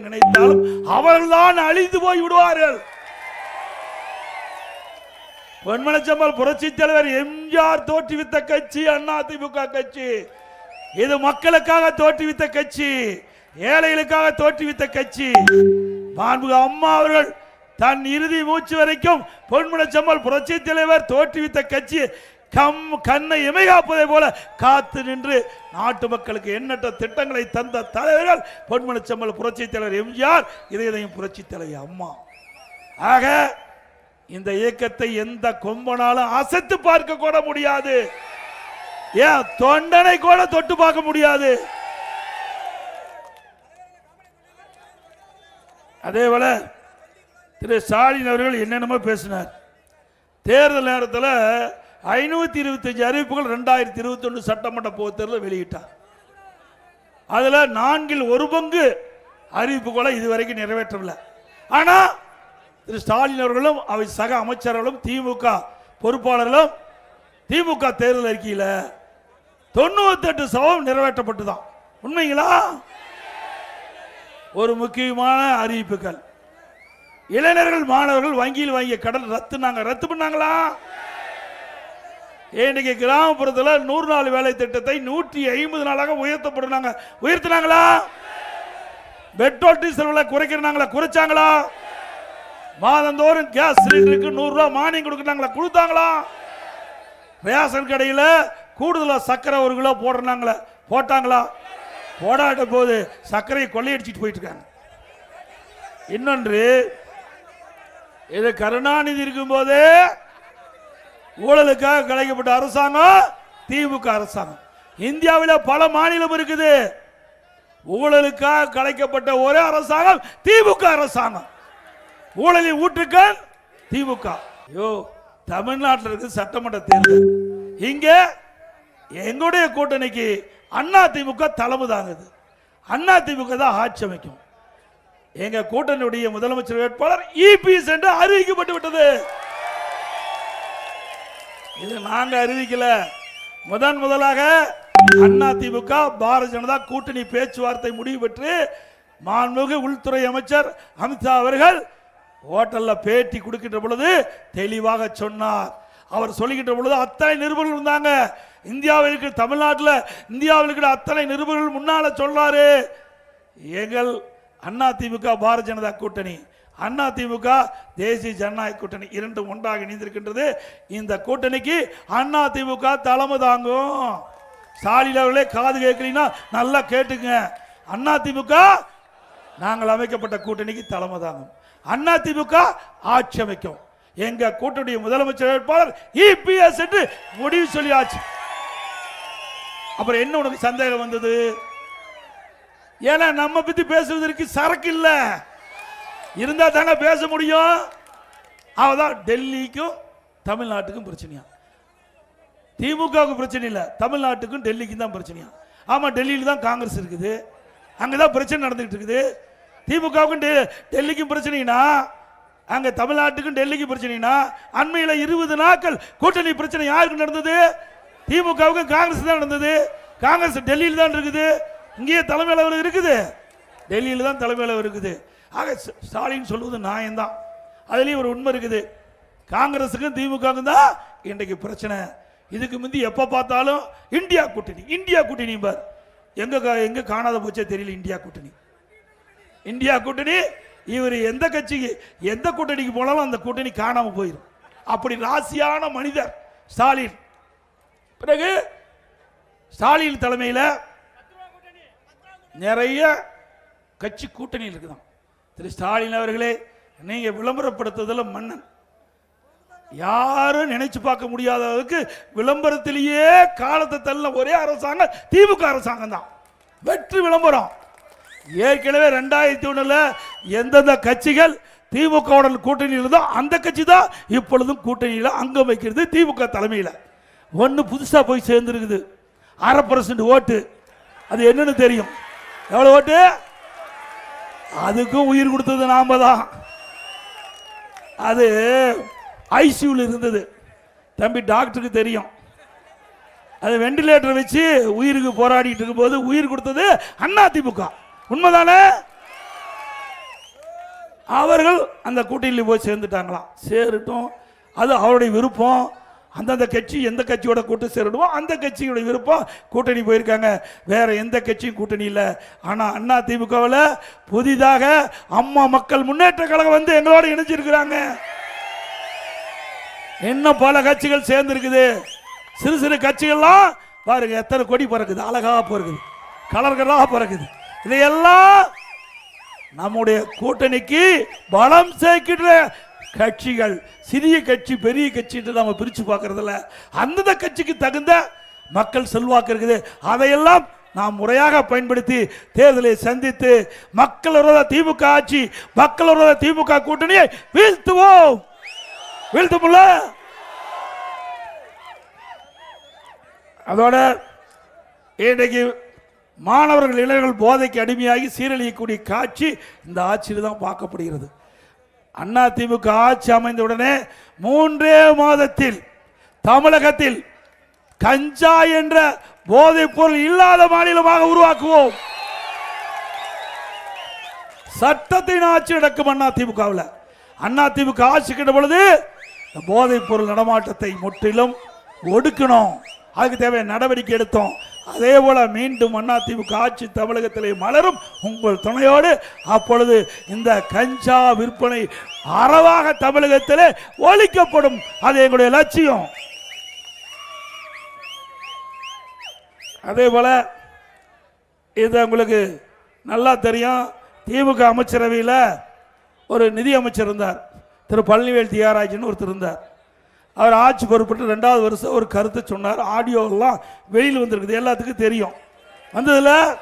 நினைத்தாலும் அவர்கள்தான் அழிந்து போய் விடுவார்கள். பொன்மனச்செம்மல் புரட்சி தலைவர் எம்ஜிஆர் தோற்றுவித்த கட்சி அதிமுக கட்சி. இது மக்களுக்காக தோற்றுவித்த கட்சி, ஏழைகளுக்காக தோற்றுவித்த கட்சி. மாண்புமிகு அம்மா அவர்கள் தன் இறுதி மூச்சு வரைக்கும் பொன்மனச்செம்மல் புரட்சி தலைவர் தோற்றுவித்த கட்சி கண்ணை இமைகாப்பதை போல காத்து நின்று நாட்டு மக்களுக்கு எண்ணற்ற திட்டங்களை தந்த தலைவர்கள் பொன்மனச்செம்மல் புரட்சி தலைவர் எம்ஜிஆர், இதயம் புரட்சி தலைவர் அம்மா. ஆக இந்த இயக்கத்தை எந்த கொம்பனாலும் அசைத்து பார்க்க கூட முடியாது, ஏன் தொண்டனை கூட தொட்டு பார்க்க முடியாது. அதே போல திரு ஸ்டாலின் அவர்கள் என்னென்னமோ பேசினார். தேர்தல் நேரத்தில் 525 அறிவிப்புகள் 2021 சட்டமன்ற பொதுத் தேர்தலில் வெளியிட்டார். அதில் 4/1 அறிவிப்புகளை இதுவரைக்கும் நிறைவேற்றவில்லை. ஆனால் திரு ஸ்டாலின் அவர்களும் அவை சக அமைச்சர்களும் திமுக பொறுப்பாளர்களும் திமுக தேர்தல் அறிக்கையில் 98% நிறைவேற்றப்பட்டுதான். உண்மைங்களா? ஒரு முக்கியமான அறிவிப்புகள், இளைஞர்கள் மாணவர்கள் வங்கியில் வாங்கிய கடன் ரத்து பண்ணாங்களா? இன்னைக்கு கிராமப்புறத்தில் 100 நாள் வேலை திட்டத்தை 150 நாளாக உயர்த்தினாங்களா? பெட்ரோல் டீசல் விலை குறைச்சாங்களா? மாதந்தோறும் கேஸ் சிலிண்டருக்கு 100 ரூபாய் மானியம் கொடுத்தாங்களா? ரேஷன் கடையில் கூடுதலாக சர்க்கரை 1 கிலோ போட்டாங்களா? போடாட்ட போது சர்க்கரையை கொள்ளையடிச்சிட்டு போயிட்டு இருக்காங்க. இன்னொன்று, இது கருணாநிதி இருக்கும் போதே ஊழலுக்காக கலைக்கப்பட்ட அரசாங்கம் திமுக அரசாங்கம். இந்தியாவில் பல மாநிலம் இருக்குது, ஊழலுக்காக கலைக்கப்பட்ட ஒரே அரசாங்கம் திமுக அரசாங்கம். ஊழலில் ஊற்றுக்கள் திமுக. தமிழ்நாட்டில் இருக்கு சட்டமன்ற தேர்தல், இங்க எங்களுடைய கூட்டணிக்கு அதிமுக தலைமை தாங்குது. அதிமுக தான் ஆட்சி அமைக்கும். எங்க கூட்டணியுடைய முதலமைச்சர் வேட்பாளர் இபிஎஸ் என்று அறிவிக்கப்பட்டு விட்டது. இது நாங்க அறிவிக்கல, முதலாக அதிமுக பாரதிய ஜனதா கூட்டணி பேச்சுவார்த்தை முடிவு பெற்று மாண்புமிகு உள்துறை அமைச்சர் அமித்ஷா அவர்கள் ஹோட்டல்ல பேட்டி கொடுக்கின்ற பொழுது தெளிவாக சொன்னார். அவர் சொல்லுகின்ற பொழுது அத்தனை நிருபர்கள் இருந்தாங்க. இந்தியாவிற்கு தமிழ்நாட்டில் இந்தியாவிற்கு அத்தனை நிருபர்கள் முன்னால சொல்றாரு, எங்கள் அதிமுக பாரதிய ஜனதா கூட்டணி, அதிமுக தேசிய ஜனநாயக கூட்டணி இரண்டும் ஒன்றாக இணைந்திருக்கின்றது. இந்த கூட்டணிக்கு அதிமுக தலைமை தாங்கும். ஸ்டாலின் அவர்களே காது கேட்கிறீங்கன்னா நல்லா கேட்டுங்க. அதிமுக நாங்கள் அமைக்கப்பட்ட கூட்டணிக்கு தலைமை தாங்கும். அதிமுக ஆட்சி அமைக்கும். எங்க கூட்டணி முதலமைச்சர் வேட்பாளர் இபிஎஸ் என்று முடிவு சொல்லியாச்சு. அப்புறம் என்ன உனக்கு சந்தேகம் வந்தது? ஏன்னா நம்ம பத்தி பேசுவதற்கு சரக்கு இல்ல, இருந்தா தானே பேச முடியும். அவதான் டெல்லிக்கும் தமிழ்நாட்டுக்கும் பிரச்சனையா, திமுகவுக்கு பிரச்சனை இல்ல, தமிழ்நாட்டுக்கும் டெல்லிக்கும் தான் பிரச்சனையா. ஆமா, டெல்லியில தான் காங்கிரஸ் இருக்குது, அங்கதான் பிரச்சனை நடந்துகிட்டு இருக்குது. திமுகவுக்கும் டெல்லிக்கும் பிரச்சனைனா, அங்க தமிழ்நாட்டுக்கும் டெல்லிக்கும் பிரச்சனைனா, அண்மையில் 20 நாட்கள் கூட்டணி பிரச்சனை யாருக்கு நடந்தது? திமுகவுக்கும் காங்கிரஸ் தான் நடந்தது. காங்கிரஸ் டெல்லியில் தான் இருக்குது, இங்கேயே தலைமை அலுவலகம் இருக்குது, டெல்லியில் தான் தலைமை அலுவலகம் இருக்குது. ஆக ஸ்டாலின் சொல்வது நியாயம்தான், அதுலேயும் ஒரு உண்மை இருக்குது. காங்கிரஸுக்கும் திமுகவுக்கும் தான் இன்றைக்கு பிரச்சனை. இதுக்கு முந்தி எப்போ பார்த்தாலும் இந்தியா கூட்டணி பார், எங்க காணாத போச்சே தெரியல. இந்தியா கூட்டணி இவர் எந்த கட்சிக்கு எந்த கூட்டணிக்கு போனாலும் அந்த கூட்டணி காணாம போயிடும். அப்படி ராசியான மனிதர் ஸ்டாலின். பிறகு ஸ்டாலின் தலைமையில் நிறைய கட்சி கூட்டணியில் இருக்குதான். திரு ஸ்டாலின் அவர்களே, நீங்க விளம்பரப்படுத்துதல் மன்னன், யாரும் நினைச்சு பார்க்க முடியாத அளவுக்கு விளம்பரத்திலேயே காலத்தை தள்ள ஒரே அரசாங்கம் திமுக அரசாங்கம் தான். வெற்றி விளம்பரம். ஏற்கனவே 2001 எந்தெந்த கட்சிகள் திமுக கூட்டணியில் இருந்தோ அந்த கட்சி தான் இப்பொழுதும் கூட்டணியில் அங்கம் வைக்கிறது திமுக தலைமையில். ஒன்று புதுசாக போய் சேர்ந்துருக்குது 1/2% ஓட்டு, அது என்னன்னு தெரியும். எவ்வளவு ஓட்டு? அதுக்கும் உயிர் கொடுத்தது நாம தான். அது ஐசியூல இருந்தது தம்பி, டாக்டருக்கு தெரியும். அது வெண்டிலேட்டர் வச்சு உயிருக்கு போராடிட்டு இருக்கும்போது உயிர் கொடுத்தது அதிமுக. உண்மைதானே? அவர்கள் அந்த கூட்டணியில் போய் சேர்ந்துட்டாங்களாம். சேரட்டும், அது அவருடைய விருப்பம். அந்தந்த கட்சி எந்த கட்சியோட கூட்டம் சேரணுமோ அந்த கட்சியோட விருப்பம். கூட்டணி போயிருக்காங்க, வேற எந்த கட்சியும் கூட்டணி இல்லை. ஆனால் அதிமுகவில் புதிதாக அம்மா மக்கள் முன்னேற்ற கழகம் வந்து எங்களோட இணைஞ்சிருக்கிறாங்க. இன்னும் பல கட்சிகள் சேர்ந்துருக்குது. சிறு சிறு கட்சிகள்லாம் பாருங்க, எத்தனை கொடி பறக்குது, அழகா பிறகுது, கலர்களாக பிறகுது. இதையெல்லாம் நம்முடைய கூட்டணிக்கு பலம் சேர்க்கின்ற கட்சிகள். சிறிய கட்சி பெரிய கட்சி நம்ம பிரிச்சு பார்க்கறதில்ல. அந்தந்த கட்சிக்கு தகுந்த மக்கள் செல்வாக்கு இருக்குது. அதையெல்லாம் நாம் முறையாக பயன்படுத்தி தேர்தலை சந்தித்து மக்கள் விரோத திமுக ஆட்சி, மக்கள் விரோத திமுக கூட்டணியை வீழ்த்துவோம். வீழ்த்துமுல்ல. அதோட இன்றைக்கு மாணவர்கள் இளைஞர்கள் போதைக்கு அடிமையாகி சீரழியக்கூடிய காட்சி இந்த ஆட்சியில் தான் பார்க்கப்படுகிறது. அதிமுக ஆட்சி அமைந்தவுடனே 3 மாதத்தில் தமிழகத்தில் கஞ்சா என்ற போதைப் பொருள் இல்லாத மாநிலமாக உருவாக்குவோம். சட்டத்தின் ஆட்சி நடக்கும் அதிமுகவில். அதிமுக ஆட்சி கிட்ட பொழுது போதைப் பொருள் நடமாட்டத்தை முற்றிலும் ஒடுக்கணும். அதுக்கு தேவையான நடவடிக்கை எடுத்தோம். அதே போல மீண்டும் அதிமுக ஆட்சி தமிழகத்திலே மலரும் உங்கள் துணையோடு. அப்பொழுது இந்த கஞ்சா விற்பனை அறவாக தமிழகத்திலே ஒழிக்கப்படும். அது எங்களுடைய லட்சியம். அதே போல இது உங்களுக்கு நல்லா தெரியும். திமுக அமைச்சரவையில் ஒரு நிதி அமைச்சர் இருந்தார், திரு பழனிவேல் தியாகராஜன் ஒருத்தர் இருந்தார். அவர் ஆட்சி பொறுப்பட்டு 2வது வருஷம் ஒரு கருத்தை சொன்னார். ஆடியோலாம் வெளியில் வந்திருக்குது, எல்லாத்துக்கும் தெரியும். வந்ததில்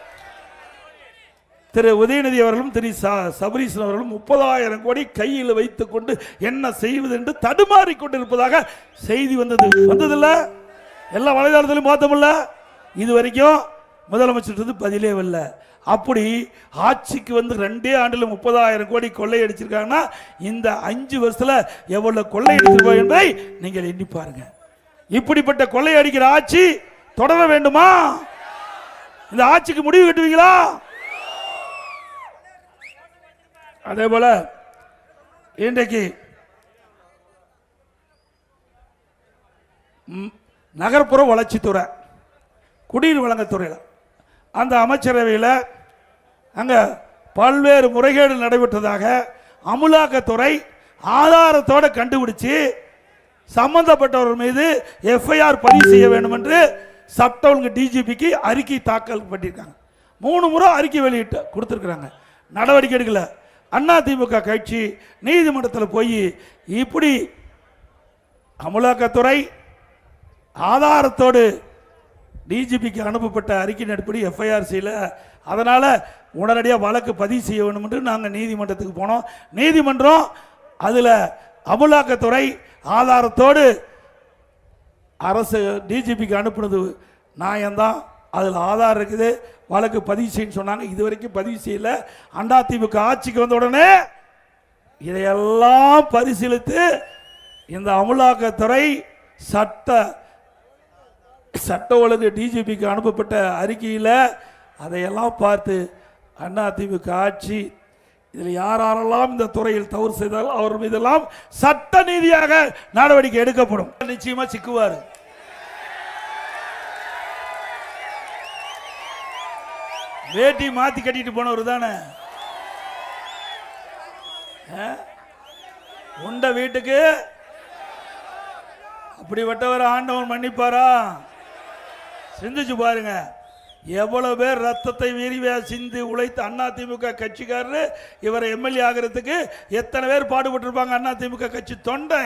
திரு உதயநிதி அவர்களும் திரு சபரீசன் அவர்களும் 30,000 கோடி கையில் வைத்துக் கொண்டு என்ன செய்வது என்று தடுமாறி கொண்டிருப்பதாக செய்தி வந்ததில்ல. எல்லா வலைதளத்திலும் பார்த்தோம்ல. இது வரைக்கும் முதலமைச்சர் பதிலே வரல. அப்படி ஆட்சிக்கு வந்து 2 ஆண்டுல 30,000 கோடி கொள்ளையடிச்சிருக்காங்கன்னா இந்த 5 வருஷத்துல எவ்வளவு கொள்ளையடிச்சிருப்போம் என்பதை நீங்கள் எண்ணி பாருங்க. இப்படிப்பட்ட கொள்ளையடிக்கிற ஆட்சி தொடர வேண்டுமா? இந்த ஆட்சிக்கு முடிவு கட்டுவீங்களா? அதே போல இன்றைக்கு நகர்ப்புற வளர்ச்சித்துறை, குடிநீர் வழங்கத்துறையில் அந்த அமைச்சரவையில் அங்கே பல்வேறு முறைகேடு நடைபெற்றதாக அமலாக்கத்துறை ஆதாரத்தோடு கண்டுபிடிச்சு சம்பந்தப்பட்டவர்கள் மீது எஃப்ஐஆர் பதிவு செய்ய வேண்டும் என்று சட்ட ஒழுங்கு டிஜிபிக்கு அறிக்கை தாக்கல் பண்ணியிருக்காங்க. 3 முறை அறிக்கை வெளியிட்டு கொடுத்துருக்குறாங்க. நடவடிக்கை எடுக்கல. அதிமுக கட்சி நீதிமன்றத்தில் போய் இப்படி அமலாக்கத்துறை ஆதாரத்தோடு டிஜிபிக்கு அனுப்பப்பட்ட அறிக்கையின் அடிப்படை எஃப்ஐஆர் செய்யல, அதனால் உடனடியாக வழக்கு பதிவு செய்ய வேண்டும் என்று நாங்கள் நீதிமன்றத்துக்கு போனோம். நீதிமன்றம் அதில் அமலாக்கத்துறை ஆதாரத்தோடு அரசு டிஜிபிக்கு அனுப்புனது நியாயம்தான், அதில் ஆதாரம் இருக்குது, வழக்கு பதிவு செய்யன்னு சொன்னாங்க. இது வரைக்கும் பதிவு செய்யல. அதிமுக ஆட்சிக்கு வந்த உடனே இதையெல்லாம் பரிசீலித்து இந்த அமலாக்கத்துறை சட்ட ஒழுங்கு டிஜிபிக்கு அனுப்பப்பட்ட அறிக்கையில் அதையெல்லாம் பார்த்து அதிமுக ஆட்சி இதில் யாரெல்லாம் இந்த துறையில் தவறு செய்தாலும் அவர் மீதெல்லாம் சட்ட நீதியாக நடவடிக்கை எடுக்கப்படும். நிச்சயமா சிக்குவார். வேட்டி மாத்தி கட்டிட்டு போனவர் தானே உண்ட வீட்டுக்கு அப்படிப்பட்டவர் ஆண்டவன் மன்னிப்பாரா? சிந்திச்சு பாருங்க. எவ்வளவு பேர் ரத்தத்தை விரிவா சிந்தி உழைத்த அதிமுக கட்சிக்காரரு இவரை எம்எல்ஏ ஆகிறதுக்கு எத்தனை பேர் பாடுபட்டிருப்பாங்க. அதிமுக கட்சி தொண்டை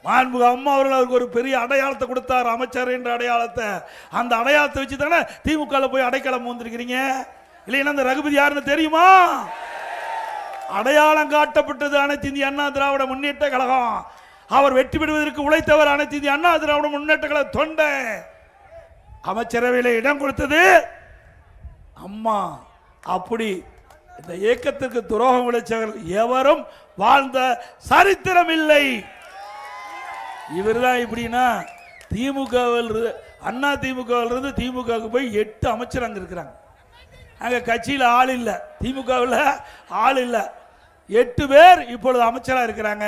மாண்புமிகு அம்மா அவர்கள் அவருக்கு ஒரு பெரிய அடையாளத்தை கொடுத்தார், அமைச்சர் என்ற அடையாளத்தை. அந்த அடையாளத்தை வச்சு தானே திமுக போய் அடைக்கலம் வந்திருக்கிறீங்க. இல்லைன்னா அந்த ரகுபதி யாருன்னு தெரியுமா? அடையாளம் காட்டப்பட்டது அனைத்து இந்திய அண்ணா திராவிட முன்னேற்ற கழகம். அவர் வெற்றி பெறுவதற்கு உழைத்தவர் அனைத்து இந்திய அண்ணா திராவிட முன்னேற்ற கழக தொண்டை. அமைச்சரவையில் இடம் கொடுத்தது அம்மா. அப்படி இந்த இயக்கத்திற்கு துரோகம் விளைச்சவர்கள் எவரும் வாழ்ந்த சரித்திரம் இல்லை. இவர்தான் இப்படின்னா திமுகவில் அண்ணா திமுகவில் இருந்து திமுகவுக்கு போய் 8 அமைச்சர் அங்க இருக்கிறாங்க. அங்க கட்சியில் ஆள் இல்லை, திமுகவில் ஆள் இல்லை. 8 பேர் இப்பொழுது அமைச்சரா இருக்கிறாங்க.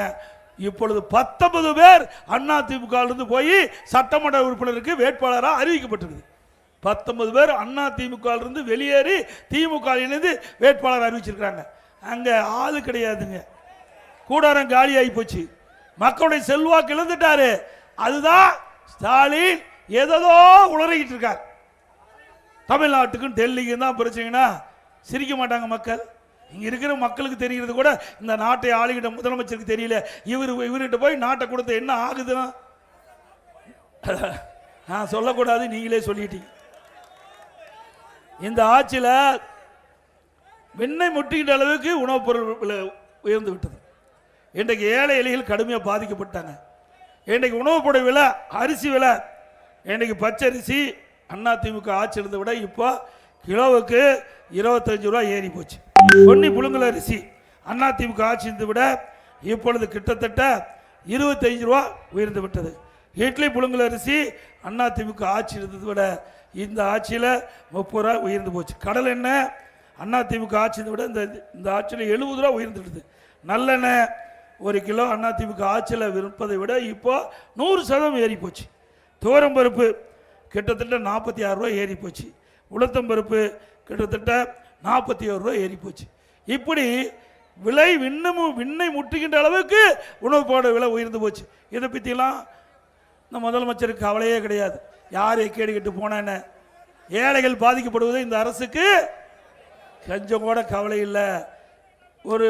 இப்பொழுது 19 பேர் அண்ணா திமுக இருந்து போய் சட்டமன்ற உறுப்பினருக்கு வேட்பாளராக அறிவிக்கப்பட்டிருக்கு. 19 பேர் அண்ணா திமுக இருந்து வெளியேறி திமுக இணைந்து வேட்பாளர் அறிவிச்சிருக்காங்க. அங்க ஆளு கிடையாதுங்க, கூடாரம் காலி ஆகி போச்சு. மக்களுடைய செல்வாக்கு இழந்துட்டாரு. அதுதான் ஸ்டாலின் ஏதோ உளறிக்கிட்டு இருக்கார். தமிழ்நாட்டுக்கும் டெல்லிக்கும் தான் பிரச்சனைனா சிரிக்க மாட்டாங்க மக்கள். இங்க இருக்கிற மக்களுக்கு தெரிகிறது கூட இந்த நாட்டை ஆளுகிட்ட முதலமைச்சருக்கு தெரியல. இவர்கிட்ட போய் நாட்டை கொடுத்த என்ன ஆகுதுன்னா நான் சொல்லக்கூடாது, நீங்களே சொல்லிட்டீங்க. இந்த ஆட்சியில் வெண்ணெய் முட்டுகின்ற அளவுக்கு உணவுப் பொருள் விலை உயர்ந்து விட்டது. இன்றைக்கு ஏழை எளிகள் கடுமையாக பாதிக்கப்பட்டாங்க. இன்றைக்கு உணவுப் பொருள் விலை, அரிசி விலை, இன்றைக்கு பச்சரிசி அண்ணா திமுக ஆட்சி இருந்த விட இப்போ கிலோவுக்கு 25 ரூபா ஏறி போச்சு. பொன்னி புழுங்கல் அரிசி அண்ணா திமுக ஆட்சி இருந்த விட இப்பொழுது கிட்டத்தட்ட 25 ரூபா உயர்ந்து விட்டது. இட்லி புழுங்கல் அரிசி அண்ணா திமுக ஆட்சி இருந்ததை விட இந்த ஆட்சியில் 30 ரூபா உயர்ந்து போச்சு. கடல் எண்ணெய் அண்ணா திமுக ஆட்சி விட இந்த ஆட்சியில் 70 ரூபா உயர்ந்துடுது. நல்லெண்ணெய் 1 கிலோ அண்ணா திமுக ஆட்சியில் விற்பதை விட இப்போ 100% ஏறி போச்சு. துவரம் பருப்பு கிட்டத்தட்ட 46 ரூபா ஏறி போச்சு. உளுத்தம் பருப்பு கிட்டத்தட்ட 41 ரூபா ஏறி போச்சு. இப்படி விலை விண்ணை முட்டுகின்ற அளவுக்கு உணவுப் பொருள் விலை உயர்ந்து போச்சு. இதை பற்றிலாம் இந்த முதலமைச்சருக்கு கவலையே கிடையாது. யாரை கேடுகிட்டு போனேன்னு ஏழைகள் பாதிக்கப்படுவது இந்த அரசுக்கு கொஞ்சம் கூட கவலை இல்லை. ஒரு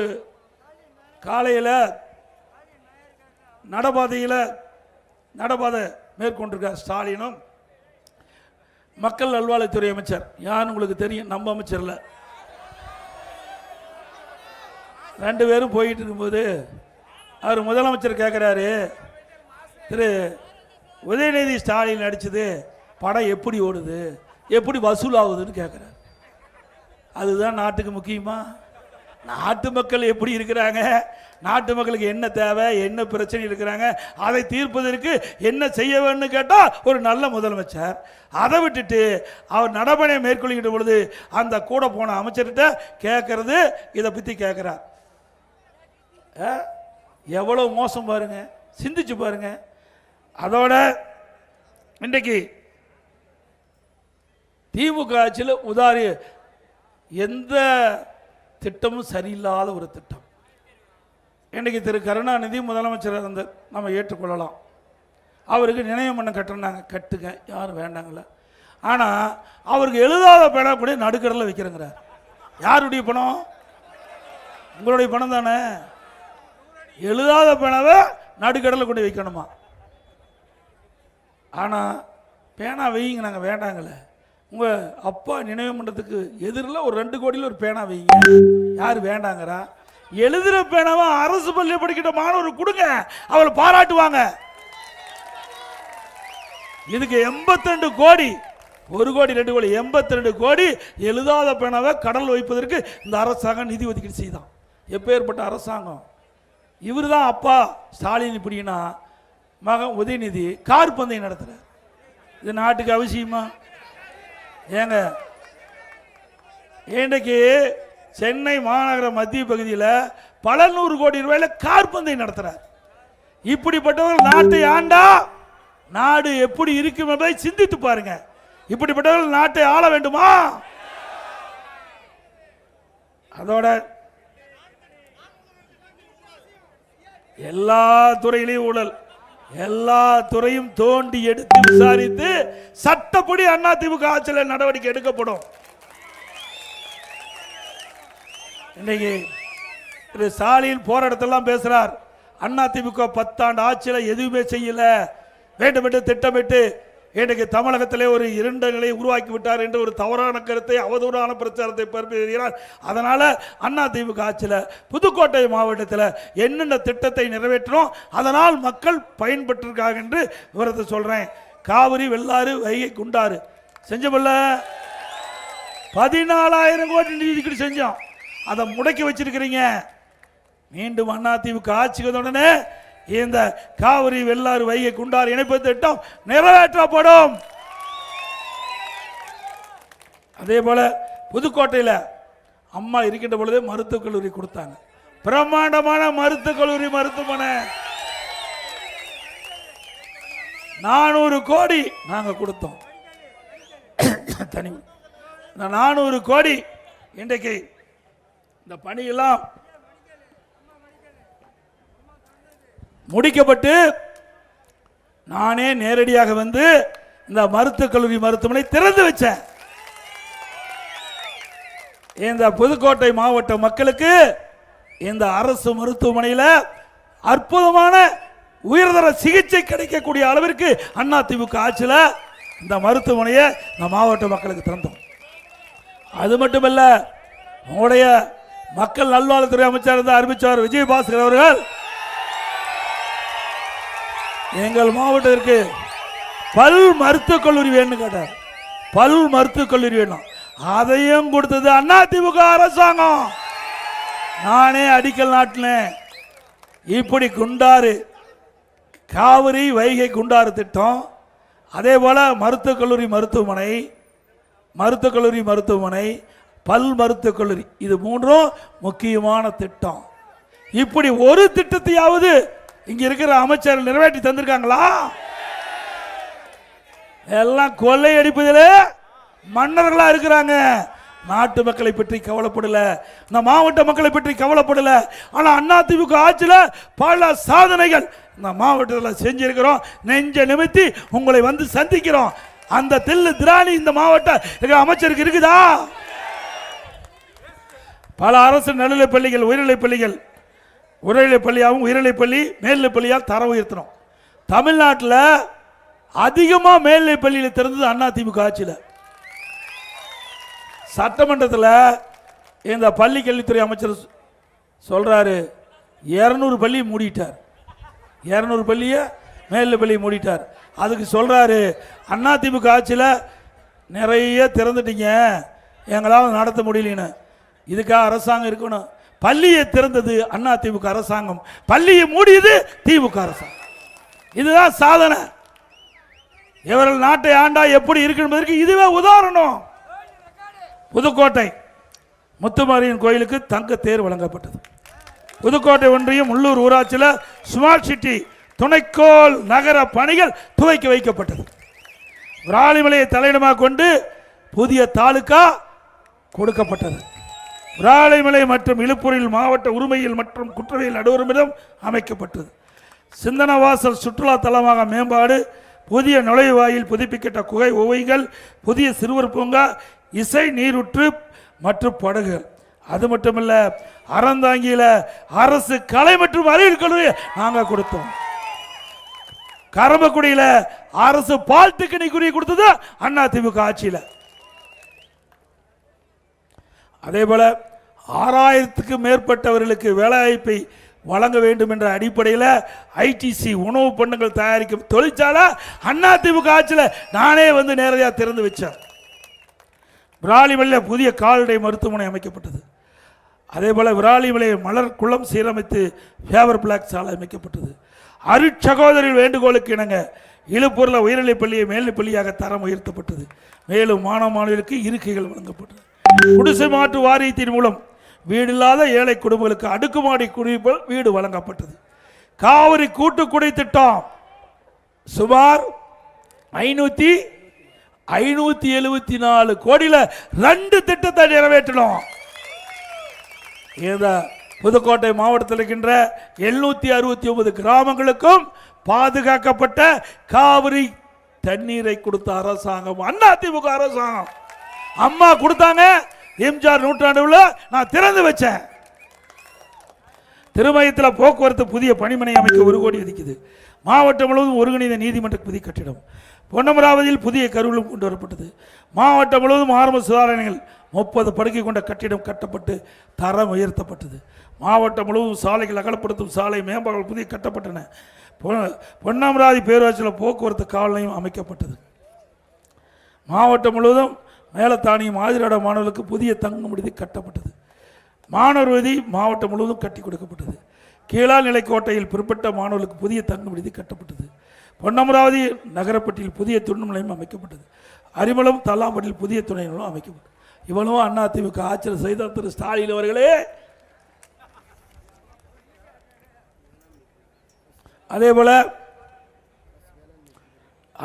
காலையில் நடபாதை மேற்கொண்டிருக்கார் ஸ்டாலினும் மக்கள் நல்வாழ்வுத்துறை அமைச்சர். யார் உங்களுக்கு தெரியும், நம்ம அமைச்சர்ல 2 பேரும் போயிட்டு இருக்கும்போது அவர் முதலமைச்சர் கேட்குறாரு, திரு உதயநிதி ஸ்டாலின் நடிச்சது படம் எப்படி ஓடுது, எப்படி வசூல் ஆகுதுன்னு கேட்குறாரு. அதுதான் நாட்டுக்கு முக்கியமா? நாட்டு மக்கள் எப்படி இருக்கிறாங்க, நாட்டு மக்களுக்கு என்ன தேவை, என்ன பிரச்சனை இருக்கிறாங்க, அதை தீர்ப்பதற்கு என்ன செய்ய வேண்டும் கேட்டால் ஒரு நல்ல முதலமைச்சர். அதை விட்டுட்டு அவர் நடவடிக்கை மேற்கொள்கின்ற பொழுது அந்த கூட போன அமைச்சர்கிட்ட கேட்கறது இதை பற்றி கேட்குறார். எவ்வளவு மோசம் பாருங்க, சிந்திச்சு பாருங்க. அதோட இன்றைக்கு திமுக ஆட்சியில் எந்த திட்டமும் சரியில்லாத ஒரு திட்டம். இன்றைக்கு திரு கருணாநிதி முதலமைச்சர் இருந்த நம்ம ஏற்றுக்கொள்ளலாம். அவருக்கு நினைவு மன்றம் கட்டுறாங்க, கட்டுங்க, யாரும் வேண்டாங்கள. ஆனால் அவருக்கு எழுதாத பணம் கூட நடுக்கடலில் வைக்கிறேங்கிறார். யாருடைய பணம்? உங்களுடைய பணம் தானே. எழுதாத பணவை நடுக்கடலில் கொண்டு வைக்கணுமா? ஆனால் பேனா வைங்க, நாங்கள் வேண்டாங்களே. உங்கள் அப்பா நினைவு மன்றத்துக்கு எதிரில் ஒரு 2 கோடியில் ஒரு பேனா வைங்க, யார் வேண்டாங்கிறா? எழுதுகிற பேனாவை அரசு பள்ளியில் படிக்கிற மாணவர் கொடுங்க, அவளை பாராட்டுவாங்க. இதுக்கு 82 கோடி, 1 கோடி 2 கோடி 82 கோடி எழுதாத பேனாவை கடல் வைப்பதற்கு இந்த அரசாங்கம் நிதி ஒதுக்கீடு செய்தான். எப்பேற்பட்ட அரசாங்கம்! இவர் தான் அப்பா ஸ்டாலின். இப்படின்னா மகன் உதயநிதி கார் பந்தயம் நடத்துறார். இது நாட்டுக்கு அவசியமா? ஏங்க, இன்றைக்கு சென்னை மாநகர மத்திய பகுதியில் பல 100 கோடி ரூபாயில கார் பந்தயம் நடத்துறார். இப்படிப்பட்டவர்கள் நாட்டை ஆண்டா நாடு எப்படி இருக்கும் என்பதை சிந்தித்து பாருங்க. இப்படிப்பட்டவர்கள் நாட்டை ஆள வேண்டுமா? அதோட எல்லா துறையிலையும் ஊழல், எல்லா துறையும் தோண்டி எடுத்து விசாரித்து சட்டப்படி அதிமுக ஆட்சியில் நடவடிக்கை எடுக்கப்படும். இன்னைக்கு திரு ஸ்டாலின் போற இடத்தெல்லாம் பேசுறார். அதிமுக 10 ஆண்டு ஆட்சியில் எதுவுமே செய்யல, வேண்டுமென்று திட்டமிட்டு இன்றைக்கு தமிழகத்திலே ஒரு இருண்ட நிலையை உருவாக்கி விட்டார் என்று ஒரு தவறான கருத்தை, அவதூறான பிரச்சாரத்தை பரப்புகிறார். அதனால அதிமுக ஆட்சியில் புதுக்கோட்டை மாவட்டத்தில் என்னென்ன திட்டத்தை நிறைவேற்றணும், அதனால் மக்கள் பயன்பெற்றிருக்காங்க என்று விவரத்தை சொல்றேன். காவிரி, வெள்ளாறு, வைகை, குண்டாறு செஞ்சமல்ல, 14,000 கோடி நிதி செஞ்சோம். அதை முடக்கி வச்சிருக்கிறீங்க. மீண்டும் அதிமுக ஆட்சிக்கு உடனே இந்த காவிரி வெள்ளாறு வைகை குண்டாறு இணைப்பு திட்டம் நிறைவேற்றப்படும். அதே போல புதுக்கோட்டையில் அம்மா இருக்கின்ற பொழுது மருத்துவக் கல்லூரி கொடுத்தாங்க. பிரம்மாண்டமான மருத்துவக் கல்லூரி மருத்துவமனை 400 கோடி நாங்க கொடுத்தோம். தனி 400 கோடி இன்றைக்கு இந்த பணியெல்லாம் முடிக்கப்பட்டு நானே நேரடியாக வந்து இந்த மருத்துவக் கல்லூரி மருத்துவமனை திறந்து வச்சேன். இந்த புதுக்கோட்டை மாவட்ட மக்களுக்கு இந்த அரசு மருத்துவமனையில் அற்புதமான உயர்தர சிகிச்சை கிடைக்கக்கூடிய அளவிற்கு அதிமுக ஆட்சியில் இந்த மருத்துவமனையை இந்த மாவட்ட மக்களுக்கு திறந்தோம். அது மட்டுமல்ல, உங்களுடைய மக்கள் நல்வாழ்வுத்துறை அமைச்சர் இருந்த அறிவிச்சார் விஜயபாஸ்கர் அவர்கள் எங்கள் மாவட்டத்திற்கு பல் மருத்துவக் கல்லூரி வேணும் கேட்டார். பல் மருத்துவக் கல்லூரி வேணும், அதையும் கொடுத்தது அதிமுக அரசாங்கம். நானே அடிக்கல் நாட்டினேன். இப்படி குண்டாறு காவிரி வைகை குண்டாறு திட்டம், அதே போல மருத்துவக் கல்லூரி மருத்துவமனை பல் மருத்துவக் கல்லூரி, இது மூன்றும் முக்கியமான திட்டம். இப்படி ஒரு திட்டத்தையாவது இங்க இருக்கிற அமைச்சர் நிறைவேற்றி தந்திருக்காங்களா? எல்லாம் கொள்ளை அடிப்பதிலே மன்னர்களா இருக்கிறாங்க. நாட்டு மக்களை பற்றி கவலைப்படல, இந்த மாவட்ட மக்களை பற்றி கவலைப்படல. ஆனா அதிமுக ஆட்சியில் பல சாதனைகள் இந்த மாவட்டத்தில் செஞ்சிருக்கிறோம். நெஞ்ச நிமித்தி உங்களை வந்து சந்திக்கிறோம். அந்த தில்லு திராணி இந்த மாவட்ட அமைச்சருக்கு இருக்குதா? பல அரசு நடுநிலைப் பள்ளிகள், உயர்நிலைப் பள்ளிகள், உயர்நிலைப் பள்ளியாகவும் உயர்நிலைப் பள்ளி மேல்நிலைப் பள்ளியால் தர உயர்த்தணும். தமிழ்நாட்டில் அதிகமாக மேல்நிலைப் பள்ளியில் திறந்தது அதிமுக ஆட்சியில். சட்டமன்றத்தில் இந்த பள்ளி கல்வித்துறை அமைச்சர் சொல்றாரு 200 பள்ளி மூடிட்டார், 200 பள்ளியை மேல்நிலைப் பள்ளியை மூடிட்டார். அதுக்கு சொல்றாரு அதிமுக ஆட்சியில் நிறைய திறந்துட்டீங்க, எங்களால் நடத்த முடியலன்னு. இதுக்காக அரசாங்கம் இருக்கணும். பள்ளியை திறந்தது அதிமுக அரசாங்கம், பள்ளியை மூடியது திமுக அரசாங்கம். இதுதான் சாதனை. இவர்கள் நாட்டை ஆண்டா எப்படி இருக்கு என்பதற்கு இதுவே உதாரணம். புதுக்கோட்டை முத்துமாரியம்மன் கோயிலுக்கு தங்க தேர் வழங்கப்பட்டது. புதுக்கோட்டை ஒன்றியம் உள்ளூர் ஊராட்சியில் ஸ்மார்ட் சிட்டி துணைக்கோள் நகர பணிகள் துவக்கி வைக்கப்பட்டது. விராலிமலையை தலையிடமாக கொண்டு புதிய தாலுகா கொடுக்கப்பட்டது. விராலிமலை மற்றும் இழுப்பூரில் மாவட்ட உரிமையில் மற்றும் குற்றவியல் நடுவரிடம் அமைக்கப்பட்டது. சிந்தனவாசல் சுற்றுலா தலமாக மேம்பாடு, புதிய நுழைவாயில், புதுப்பிக்கப்பட்ட குகை ஓவியங்கள், புதிய சிறுவர் பூங்கா, இசை நீரூற்று மற்றும் படகுகள். அது மட்டுமல்ல, அறந்தாங்கியில அரசு கலை மற்றும் அறிவியல் கல்லூரி நாங்கள் கொடுத்தோம். கரம்பக்குடியில அரசு பாலிடெக்னிக் கொடுத்தது அதிமுக ஆட்சியில். அதே போல 6000க்கு மேற்பட்டவர்களுக்கு வேலைவாய்ப்பை வழங்க வேண்டும் என்ற அடிப்படையில் ஐடிசி உணவு பண்டங்கள் தயாரிக்கும் தொழிற்சாலை அதிமுக ஆட்சியில் நானே வந்து நேரடியாக திறந்து வச்சேன். விராலிமலையில் புதிய கால்நடை மருத்துவமனை அமைக்கப்பட்டது. அதே போல விராலிமலை மலர் குளம் சீரமைத்து ஃபேவர் பிளாக் சாலை அமைக்கப்பட்டது. அருட்சகோதரின் வேண்டுகோளுக்கு இணங்க இழுப்பூரில் உயர்நிலைப் பள்ளியை மேல்நிலைப் பள்ளியாக தரம் உயர்த்தப்பட்டது. மேலும் மாணவ மாணவிகளுக்கு இருக்கைகள் வழங்கப்பட்டது. குடிசை மாற்று வாரியத்தின் மூலம் வீடில்லாத ஏழை குடும்பங்களுக்கு அடுக்குமாடி குடியிருப்பு வீடு வழங்கப்பட்டது. காவிரி கூட்டுக்குடி திட்டம் சுமார் 574 கோடியில் 2 திட்டத்தை நிறைவேற்றணும். புதுக்கோட்டை மாவட்டத்தில் இருக்கின்ற 769 கிராமங்களுக்கும் பாதுகாக்கப்பட்ட காவிரி தண்ணீரை கொடுத்த அரசாங்கம் அதிமுக அரசாங்கம். அம்மா கொடுத்தாங்க. எம்ஜிஆர் நூற்றாண்டுல நான் திறந்து வச்சேன். திருமயத்தில் போக்குவரத்து புதிய பணிமனை அமைக்க 1 கோடி ஒதுக்கியது. மாவட்டம் முழுவதும் ஒருங்கிணைந்த நீதிமன்ற புதிய கட்டிடம். பொன்னமராவதியில் புதிய கருவிலும் கொண்டு வரப்பட்டது. மாவட்டம் முழுவதும் ஆரம்ப சுதாரணைகள் 30 படுக்கை கொண்ட கட்டிடம் கட்டப்பட்டு தரம் உயர்த்தப்பட்டது. மாவட்டம் முழுவதும் சாலைகள் அகலப்படுத்தும் சாலை மேம்பாடுகள் புதிய கட்டப்பட்டன. பொன்னமராவதி பேரூராட்சியில் போக்குவரத்து காவல் நிலையம் அமைக்கப்பட்டது. மாவட்டம் முழுவதும் மேலத்தானியம் ஆதிராட மாணவர்களுக்கு புதிய தங்கும் விடுதி கட்டப்பட்டது. மாணவர் விடுதி மாவட்டம் முழுவதும் கட்டி கொடுக்கப்பட்டது. கீழால் நிலைக்கோட்டையில் பிற்பட்ட மாணவர்களுக்கு புதிய தங்கும் விடுதி கட்டப்பட்டது. பொன்னமராவதி நகரப்பட்டியில் புதிய துணை நிலையம் அமைக்கப்பட்டது. அரிமளம் தல்லாம்பட்டியில் புதிய துணை நிலையம் அமைக்கப்பட்டது. இவ்வளவும் அதிமுக ஆட்சியில் செய்த திரு ஸ்டாலின் அவர்களே. அதே போல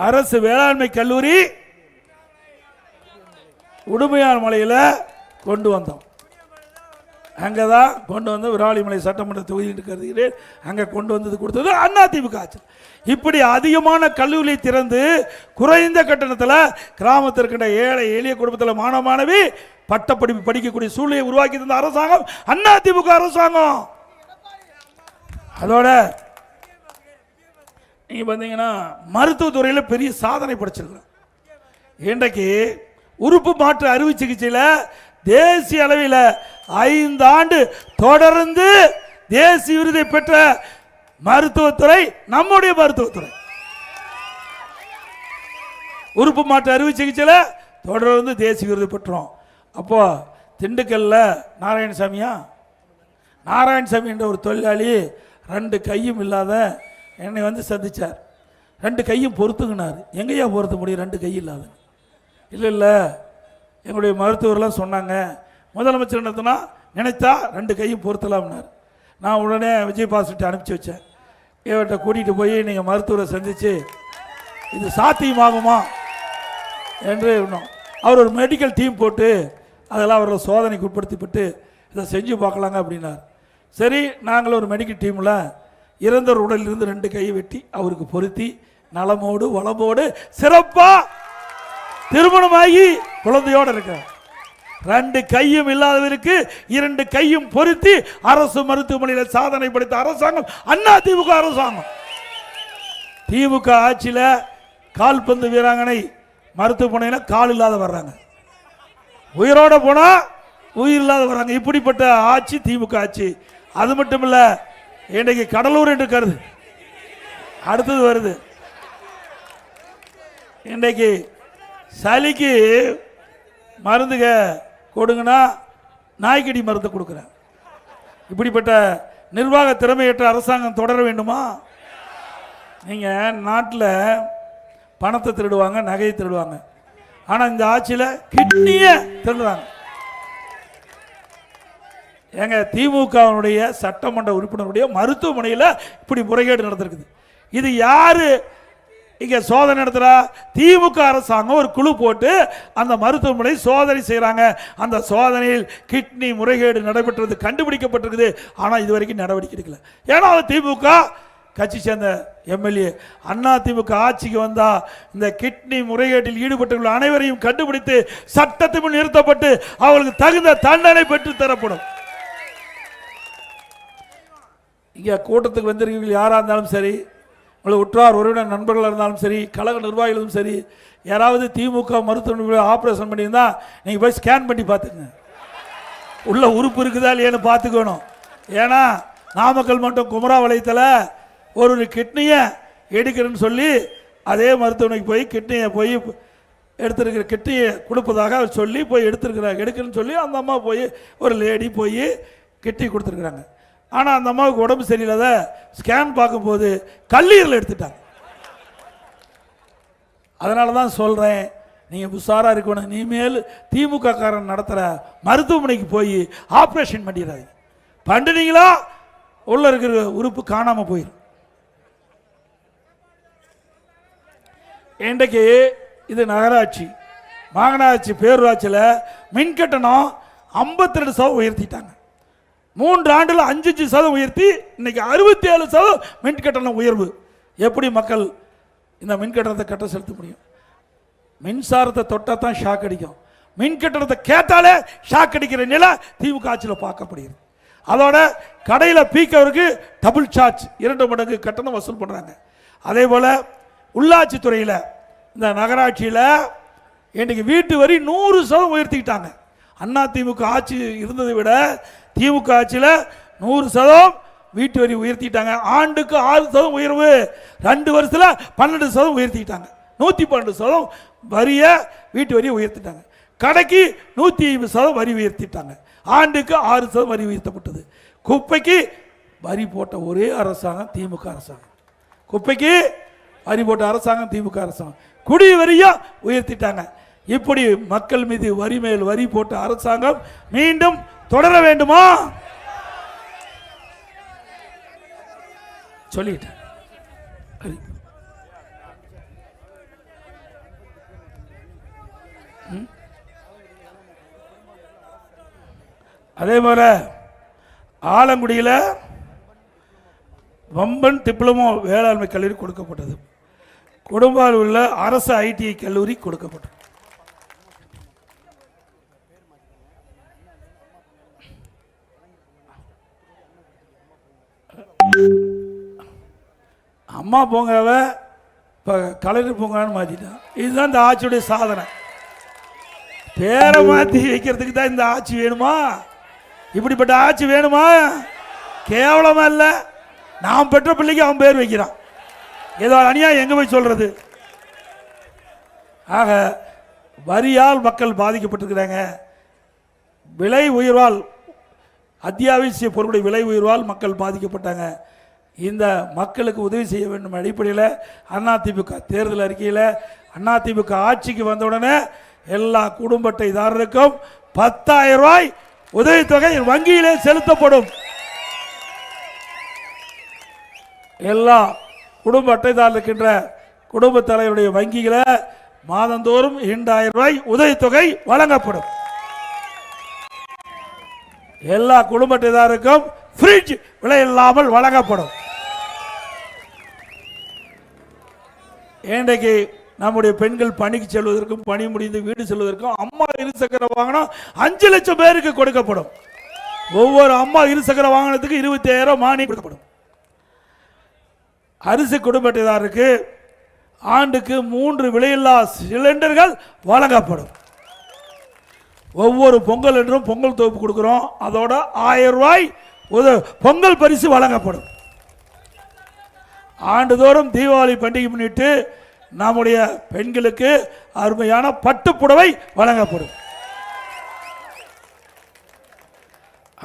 அரசு வேளாண்மை கல்லூரி உடுமையார் மலையில் கொண்டு வந்தோம். அங்கே தான் கொண்டு வந்து விராலிமலை சட்டமன்ற தொகுதியில் கருதுகிறேன். அங்கே கொண்டு வந்தது கொடுத்தது அதிமுக ஆட்சி. இப்படி அதிகமான கல்லூரியை திறந்து குறைந்த கட்டணத்தில் கிராமத்திற்கின்ற ஏழை எளிய குடும்பத்தில் மாணவ மாணவி பட்டப்படிப்பு படிக்கக்கூடிய சூழ்நிலையை உருவாக்கி தந்த அரசாங்கம் அதிமுக அரசாங்கம். அதோட நீங்கள் பார்த்தீங்கன்னா மருத்துவத்துறையில் பெரிய சாதனை படைச்சிருக்கிறோம். இன்றைக்கு உறுப்பு மாற்று அறுவை சிகிச்சையில் தேசிய அளவில் 5 ஆண்டு தொடர்ந்து தேசிய விருதை பெற்ற மருத்துவத்துறை நம்முடைய மருத்துவத்துறை. உறுப்பு மாற்று அறுவை சிகிச்சையில் தொடர்ந்து தேசிய விருது பெற்றோம். அப்போ திண்டுக்கல்ல நாராயணசாமி என்ற ஒரு தொழிலாளி 2 கையும் இல்லாத என்னை வந்து சந்திச்சார். 2 கையும் பொறுத்துக்கினார். எங்கேயா பொறுத்த முடியும் 2 கை இல்லாத? இல்லை எங்களுடைய மருத்துவர்லாம் சொன்னாங்க, முதலமைச்சர் நினைத்தா 2 கையும் பொறுத்தலாம்னார். நான் உடனே விஜய் பாஸ்கிட்ட அனுப்பிச்சி வச்சேன். இவர்கிட்ட கூட்டிகிட்டு போய் நீங்கள் மருத்துவரை சந்தித்து இது சாத்தியமாகுமா என்று அவர் ஒரு மெடிக்கல் டீம் போட்டு அதெல்லாம் அவரை சோதனைக்கு உட்படுத்திப்பட்டு இதை செஞ்சு பார்க்கலாங்க அப்படின்னார். சரி, நாங்கள் ஒரு மெடிக்கல் டீமில் இறந்தவர் உடலிலிருந்து 2 கையை வெட்டி அவருக்கு பொருத்தி நலமோடு வளமோடு சிறப்பாக திருமணமாகி குழந்தையோடு இருக்கிறார். 2 கையும் இல்லாதவருக்கு 2 கையும் பொருத்தி அரசு மருத்துவமனையில் சாதனை படைத்த அரசாங்கம் அதிமுக அரசாங்கம். திமுக ஆட்சியில் கால்பந்து வீராங்கனை மருத்துவமனையில் கால் இல்லாத வர்றாங்க, உயிரோட போனா உயிர் இல்லாத வர்றாங்க. இப்படிப்பட்ட ஆட்சி திமுக ஆட்சி. அது மட்டும் இல்ல, இன்றைக்கு கடலூர் என்று கருது அடுத்தது வருது. இன்றைக்கு சளிக்கு மருந்துக கொடுங்கன்னா நாய்க்கடி மருந்து கொடுக்குறேன். இப்படிப்பட்ட நிர்வாக திறமையற்ற அரசாங்கம் தொடர வேண்டுமா? நீங்கள் நாட்டில் பணத்தை திருடுவாங்க, நகையை திருடுவாங்க. ஆனால் இந்த ஆட்சியில் கிட்னியை திருடுறாங்க. எங்க திமுகவுடைய சட்டமன்ற உறுப்பினருடைய மருத்துவமனையில் இப்படி முறைகேடு நடந்திருக்குது. இது யாரு இங்க சோதனை நடத்துறா? திமுக அரசாங்கம் ஒரு குழு போட்டு அந்த மருத்துவமனை சோதனை செய்யறாங்க. அந்த சோதனையில் கிட்னி முறைகேடு நடைபெற்றது கண்டுபிடிக்கப்பட்டிருக்குது. ஆனா இதுவரைக்கும் நடவடிக்கை எடுக்கல. ஏன்னா திமுக கட்சி சேர்ந்த எம்எல்ஏ. அதிமுக ஆட்சிக்கு வந்தா இந்த கிட்னி முறைகேட்டில் ஈடுபட்டுள்ள அனைவரையும் கண்டுபிடித்து சட்டத்தின் நிறுத்தப்பட்டு அவர்களுக்கு தகுந்த தண்டனை பெற்று தரப்படும். இங்க கூட்டத்துக்கு வந்திருக்கீங்க யாரா இருந்தாலும் சரி, உங்களை உற்றார் உறவினர் நண்பர்களாக இருந்தாலும் சரி, கழக நிர்வாகிகளும் சரி, யாராவது திமுக மருத்துவமனை ஆப்ரேஷன் பண்ணியிருந்தா நீங்கள் போய் ஸ்கேன் பண்ணி பார்த்துங்க, உள்ள உறுப்பு இருக்குதா இல்லையான்னு பார்த்துக்கணும். ஏன்னா நாமக்கல் மட்டும் குமராவளையத்தில் ஒரு கிட்னியை எடுக்கிறேன்னு சொல்லி அதே மருத்துவமனைக்கு போய் கிட்னியை போய் எடுத்துருக்கிற கிட்னியை கொடுப்பதாக சொல்லி போய் எடுக்கிறேன்னு சொல்லி அந்த அம்மா போய் ஒரு லேடி போய் கிட்னி கொடுத்துருக்குறாங்க. ஆனால் அந்த அம்மாவுக்கு உடம்பு சரியில்லாத ஸ்கேன் பார்க்கும்போது கல்லீரல் எடுத்துட்டாங்க. அதனால தான் சொல்கிறேன், நீங்கள் உஷாராக இருக்கணும். இனிமேல் திமுக காரன் நடத்துகிற மருத்துவமனைக்கு போய் ஆப்ரேஷன் பண்ணிடுறாங்க. பண்ணினீங்களா உள்ள இருக்கிற உறுப்பு காணாமல் போயிடும். இன்றைக்கு இது நகராட்சி, மாநகராட்சி, பேரூராட்சியில் மின் கட்டணம் 52% உயர்த்திட்டாங்க. 3 ஆண்டில் 5% உயர்த்தி இன்னைக்கு 67% மின் கட்டணம் உயர்வு. எப்படி மக்கள் இந்த மின் கட்டணத்தை கட்ட செலுத்த முடியும்? மின்சாரத்தை தொட்டா தான் ஷாக் அடிக்கும், மின் கட்டணத்தை கேட்டாலே ஷாக் அடிக்கிற நிலை திமுக ஆட்சியில் பார்க்கப்படுகிறது. அதோட கடையில் பீக்கவருக்கு டபுள் சார்ஜ் 2 மடங்கு கட்டணம் வசூல் பண்ணுறாங்க. அதே போல் உள்ளாட்சி துறையில் இந்த நகராட்சியில் இன்றைக்கு வீட்டு வரி 100% உயர்த்திக்கிட்டாங்க. அதிமுக ஆட்சி இருந்ததை விட திமுக ஆட்சியில் 100% வீட்டு வரி உயர்த்திட்டாங்க. ஆண்டுக்கு 6% உயர்வு, 2 வருஷத்தில் 12% உயர்த்திட்டாங்க. 112% வரிய வீட்டு வரியை உயர்த்திட்டாங்க. கடைக்கு 150% வரி உயர்த்திட்டாங்க. ஆண்டுக்கு 6% வரி உயர்த்தப்பட்டது. குப்பைக்கு வரி போட்ட ஒரே அரசாங்கம் திமுக அரசாங்கம். குப்பைக்கு வரி போட்ட அரசாங்கம் திமுக அரசாங்கம். குடி வரியும் உயர்த்திட்டாங்க. இப்படி மக்கள் மீது வரி மேல் வரி போட்ட அரசாங்கம் மீண்டும் தொடர வேண்டுமா? சொல்லிட்டேன். அதே போல ஆலங்குடியில் வம்பன் டிப்ளமோ வேளாண்மை கல்லூரி கொடுக்கப்பட்டது. கொடும்பால் உள்ள அரசு ஐடிஐ கல்லூரி கொடுக்கப்பட்டது. அம்மா பூங்காவை இப்போ கலைஞர் பூங்கான்னு மாற்றிட்டான். இதுதான் இந்த ஆட்சியுடைய சாதனை. பேரை மாற்றி வைக்கிறதுக்கு தான் இந்த ஆட்சி வேணுமா? இப்படிப்பட்ட ஆட்சி வேணுமா? கேவலமா இல்லை. நாம் பெற்ற பிள்ளைக்கு அவன் பேர் வைக்கிறான். ஏதோ அநியாயம் எங்கே போய் சொல்றது? ஆக வரியால் மக்கள் பாதிக்கப்பட்டிருக்கிறாங்க. விலை உயர்வால், அத்தியாவசிய பொருளுடைய விலை உயர்வால் மக்கள் பாதிக்கப்பட்டாங்க. இந்த மக்களுக்கு உதவி செய்ய வேண்டும் அடிப்படையில் அதிமுக தேர்தல் அறிக்கையில் அதிமுக ஆட்சிக்கு வந்தவுடனே எல்லா குடும்ப அட்டைதாரருக்கும் 10,000 ரூபாய் உதவித்தொகை வங்கியிலே செலுத்தப்படும். எல்லா குடும்ப அட்டைதாரர் இருக்கின்ற குடும்ப தலைவருடைய வங்கியில மாதந்தோறும் 2,000 ரூபாய் உதவித்தொகை வழங்கப்படும். எல்லா குடும்ப அட்டைதாரருக்கும் ஃப்ரிட்ஜ் விலை இல்லாமல் வழங்கப்படும். இன்றைக்கு நம்முடைய பெண்கள் பணிக்கு செல்வதற்கும் பணி முடிந்து வீடு செல்வதற்கும் அம்மா இருசக்கர வாகனம் 5 லட்சம் பேருக்கு கொடுக்கப்படும். ஒவ்வொரு அம்மா இருசக்கர வாகனத்துக்கு 25,000 மானியம் கொடுக்கப்படும். அரிசி குடும்ப அட்டைதாரருக்கு ஆண்டுக்கு 3 விலையில்லா சிலிண்டர்கள் வழங்கப்படும். ஒவ்வொரு பொங்கல் என்றும் பொங்கல் தொகுப்பு கொடுக்கிறோம். அதோட 1000 ரூபாய் பொங்கல் பரிசு வழங்கப்படும். ஆண்டுதோறும் தீபாவளி பண்டிகை முன்னிட்டு நம்முடைய பெண்களுக்கு அருமையான பட்டுப்புடவை வழங்கப்படும்.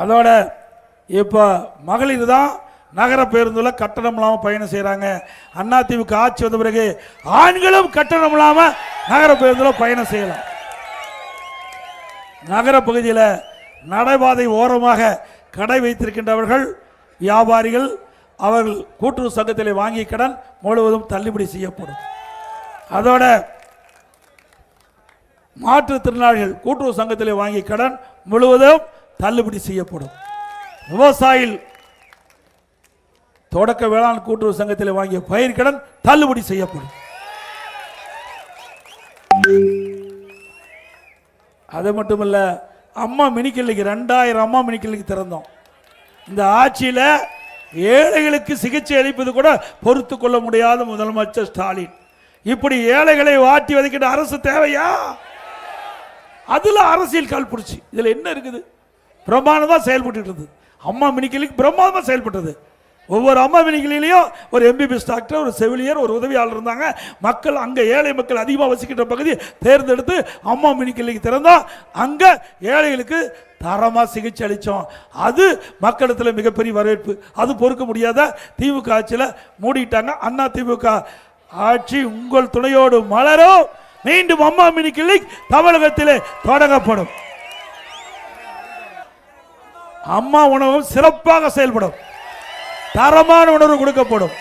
அதோட இப்ப மகளிர் தான் நகர பேருந்துல கட்டணம் இல்லாமல் பயணம் செய்யறாங்க. அதிமுக ஆட்சி வந்த பிறகு ஆண்களும் கட்டணம் இல்லாமல் நகர பேருந்துல பயணம் செய்யலாம். நகர பகுதியில் நடைபாதை ஓரமாக கடை வைத்திருக்கின்றவர்கள் வியாபாரிகள் அவர்கள் கூட்டுறவு சங்கத்திலே வாங்கிய கடன் முழுவதும் தள்ளுபடி செய்யப்படும். அதோட மாற்றுத்திறனாளிகள் கூட்டுறவு சங்கத்திலே வாங்கிய கடன் முழுவதும் தள்ளுபடி செய்யப்படும். விவசாயிகள் தொடக்க வேளாண் கூட்டுறவு சங்கத்தில் வாங்கிய பயிர் கடன் தள்ளுபடி செய்யப்படும். அது மட்டுமல்ல, அம்மா மினி கிளினிக் 2000 அம்மா மினி கிளினிக் திறந்தோம். இந்த ஆட்சியில் ஏழைகளுக்கு சிகிச்சை அளிப்பது கூட பொறுத்து கொள்ள முடியாத முதலமைச்சர் ஸ்டாலின் இப்படி ஏழைகளை வாட்டி வதைக்கின்ற அரசு தேவையா? அதுல அரசியல் கால் பிடிச்சி இதுல என்ன இருக்குது? பிரமாணமா செயல்பட்டு இருந்தது. அம்மா மினி கிளினிக் பிரமாதமா செயல்பட்டது. ஒவ்வொரு அம்மா மினிகளிலையும் ஒரு எம்பிபிஎஸ் டாக்டர், ஒரு செவிலியர், ஒரு உதவியாளர் இருந்தாங்க. மக்கள் அங்கே ஏழை மக்கள் அதிகமாக வசிக்கின்ற பகுதி தேர்ந்தெடுத்து அம்மா மினி கிளினிக் திறந்தோம். அங்கே ஏழைகளுக்கு தரமாக சிகிச்சை அளித்தோம். அது மக்களிடத்தில் மிகப்பெரிய வரவேற்பு. அது பொறுக்க முடியாத திமுக ஆட்சியில் மூடிட்டாங்க. அண்ணா திமுக ஆட்சி உங்கள் துணையோடு மலரும். மீண்டும் அம்மா மினி கிளினிக் தமிழகத்திலே தொடங்கப்படும். அம்மா உணவும் சிறப்பாக செயல்படும். தரமான உணவு கொடுக்கப்படும்.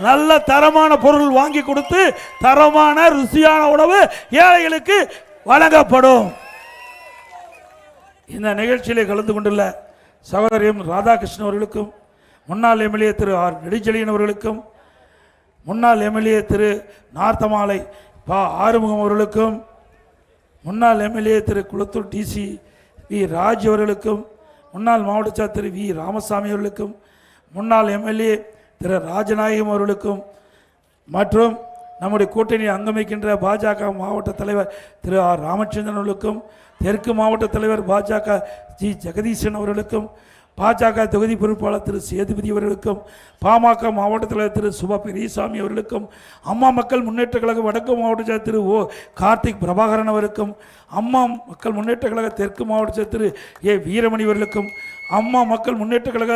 நல்ல தரமான பொருள் வாங்கி கொடுத்து தரமான ருசியான உணவு ஏழைகளுக்கு வழங்கப்படும். இந்த நிகழ்ச்சியிலே கலந்து கொண்டுள்ள சகோதரி ராதாகிருஷ்ணன் அவர்களுக்கும், முன்னாள் எம்எல்ஏ திரு ஆர் நெடுஞ்செழியன் அவர்களுக்கும், முன்னாள் எம்எல்ஏ திரு நார்த்தமாலை பா ஆறுமுகம் அவர்களுக்கும், முன்னாள் எம்எல்ஏ திரு குளத்தூர் டிசி வி ராஜ் அவர்களுக்கும், முன்னாள் மாவட்ட செயலர் திரு வி ராமசாமி அவர்களுக்கும், முன்னாள் எம்எல்ஏ திரு ராஜநாயகம் அவர்களுக்கும் மற்றும் நம்முடைய கூட்டணி அங்கமைக்கின்ற பாஜக மாவட்ட தலைவர் திரு ஆர் ராமச்சந்திரன் அவர்களுக்கும், தெற்கு மாவட்ட தலைவர் பாஜக ஜி ஜெகதீசன் அவர்களுக்கும், பாஜக தொகுதி பொறுப்பாளர் திரு சேதுபதி அவர்களுக்கும், பாமக மாவட்ட தலைவர் திரு சுபா பெரியசாமி அவர்களுக்கும், அம்மா மக்கள் முன்னேற்ற கழக வடக்கு மாவட்ட செயலர் திரு ஓ கார்த்திக் பிரபாகரன் அவருக்கும், அம்மா மக்கள் முன்னேற்ற கழக தெற்கு மாவட்ட செயலர் திரு ஏ வீரமணி அவர்களுக்கும், அம்மா மக்கள் முன்னேற்ற கழக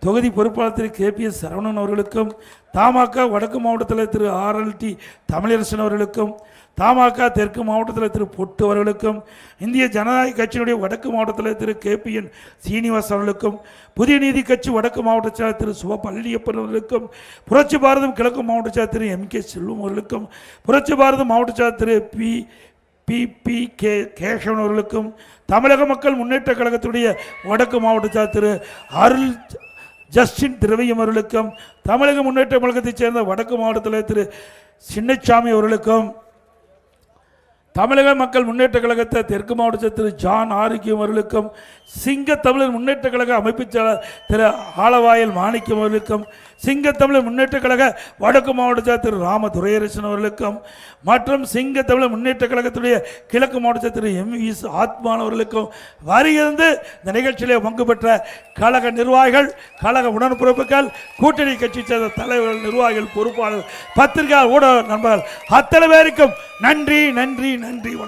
தொகுதி பொறுப்பாளர் திரு KPS சரவணன் அவர்களுக்கும், தமாக வடக்கு மாவட்ட தலைவர் திரு RLT தமிழரசன் அவர்களுக்கும், தமாக தெற்கு மாவட்ட தலைவர் திரு பொட்டு அவர்களுக்கும், இந்திய ஜனநாயக கட்சியினுடைய வடக்கு மாவட்ட தலைவர் திரு KPN சீனிவாஸ் அவர்களுக்கும், புதிய நீதி கட்சி வடக்கு மாவட்ட செயலர் திரு சுப பழனியப்பன் அவர்களுக்கும், புரட்சி பாரதம் கிழக்கு மாவட்ட செயலர் திரு MK செல்வம் அவர்களுக்கும், புரட்சி பாரதம் மாவட்ட செயலர் திரு PPK கேசவன் அவர்களுக்கும், தமிழக மக்கள் முன்னேற்ற கழகத்துடைய வடக்கு மாவட்ட செயலர் திரு அருள் ஜஸ்டின் திரவியம் அவர்களுக்கும், தமிழக முன்னேற்ற கழகத்தைச் சேர்ந்த வடக்கு மாவட்ட தலைவர் திரு சின்னசாமி அவர்களுக்கும், தமிழக மக்கள் முன்னேற்ற கழகத்தை தெற்கு மாவட்ட திரு ஜான் ஆரோக்கியம் அவர்களுக்கும், சிங்க தமிழர் முன்னேற்ற கழக அமைப்பு செயலர் திரு ஆலவாயல் மாணிக்கம் அவர்களுக்கும், சிங்க தமிழர் முன்னேற்ற கழக வடக்கு மாவட்ட திரு ராம துரையரசன் அவர்களுக்கும், மற்றும் சிங்க தமிழர் முன்னேற்ற கழகத்துடைய கிழக்கு மாவட்ட திரு MV ஆத்மான் அவர்களுக்கும் வருகிறது. இந்த நிகழ்ச்சியிலே பங்கு பெற்ற கழக நிர்வாகிகள், கழக உடன்பிறப்புகள், கூட்டணி கட்சி சேர்ந்த தலைவர்கள், நிர்வாகிகள், பொறுப்பாளர்கள், பத்திரிகை ஊடக நண்பர்கள் அத்தனை பேருக்கும் நன்றி நன்றி நன்றி.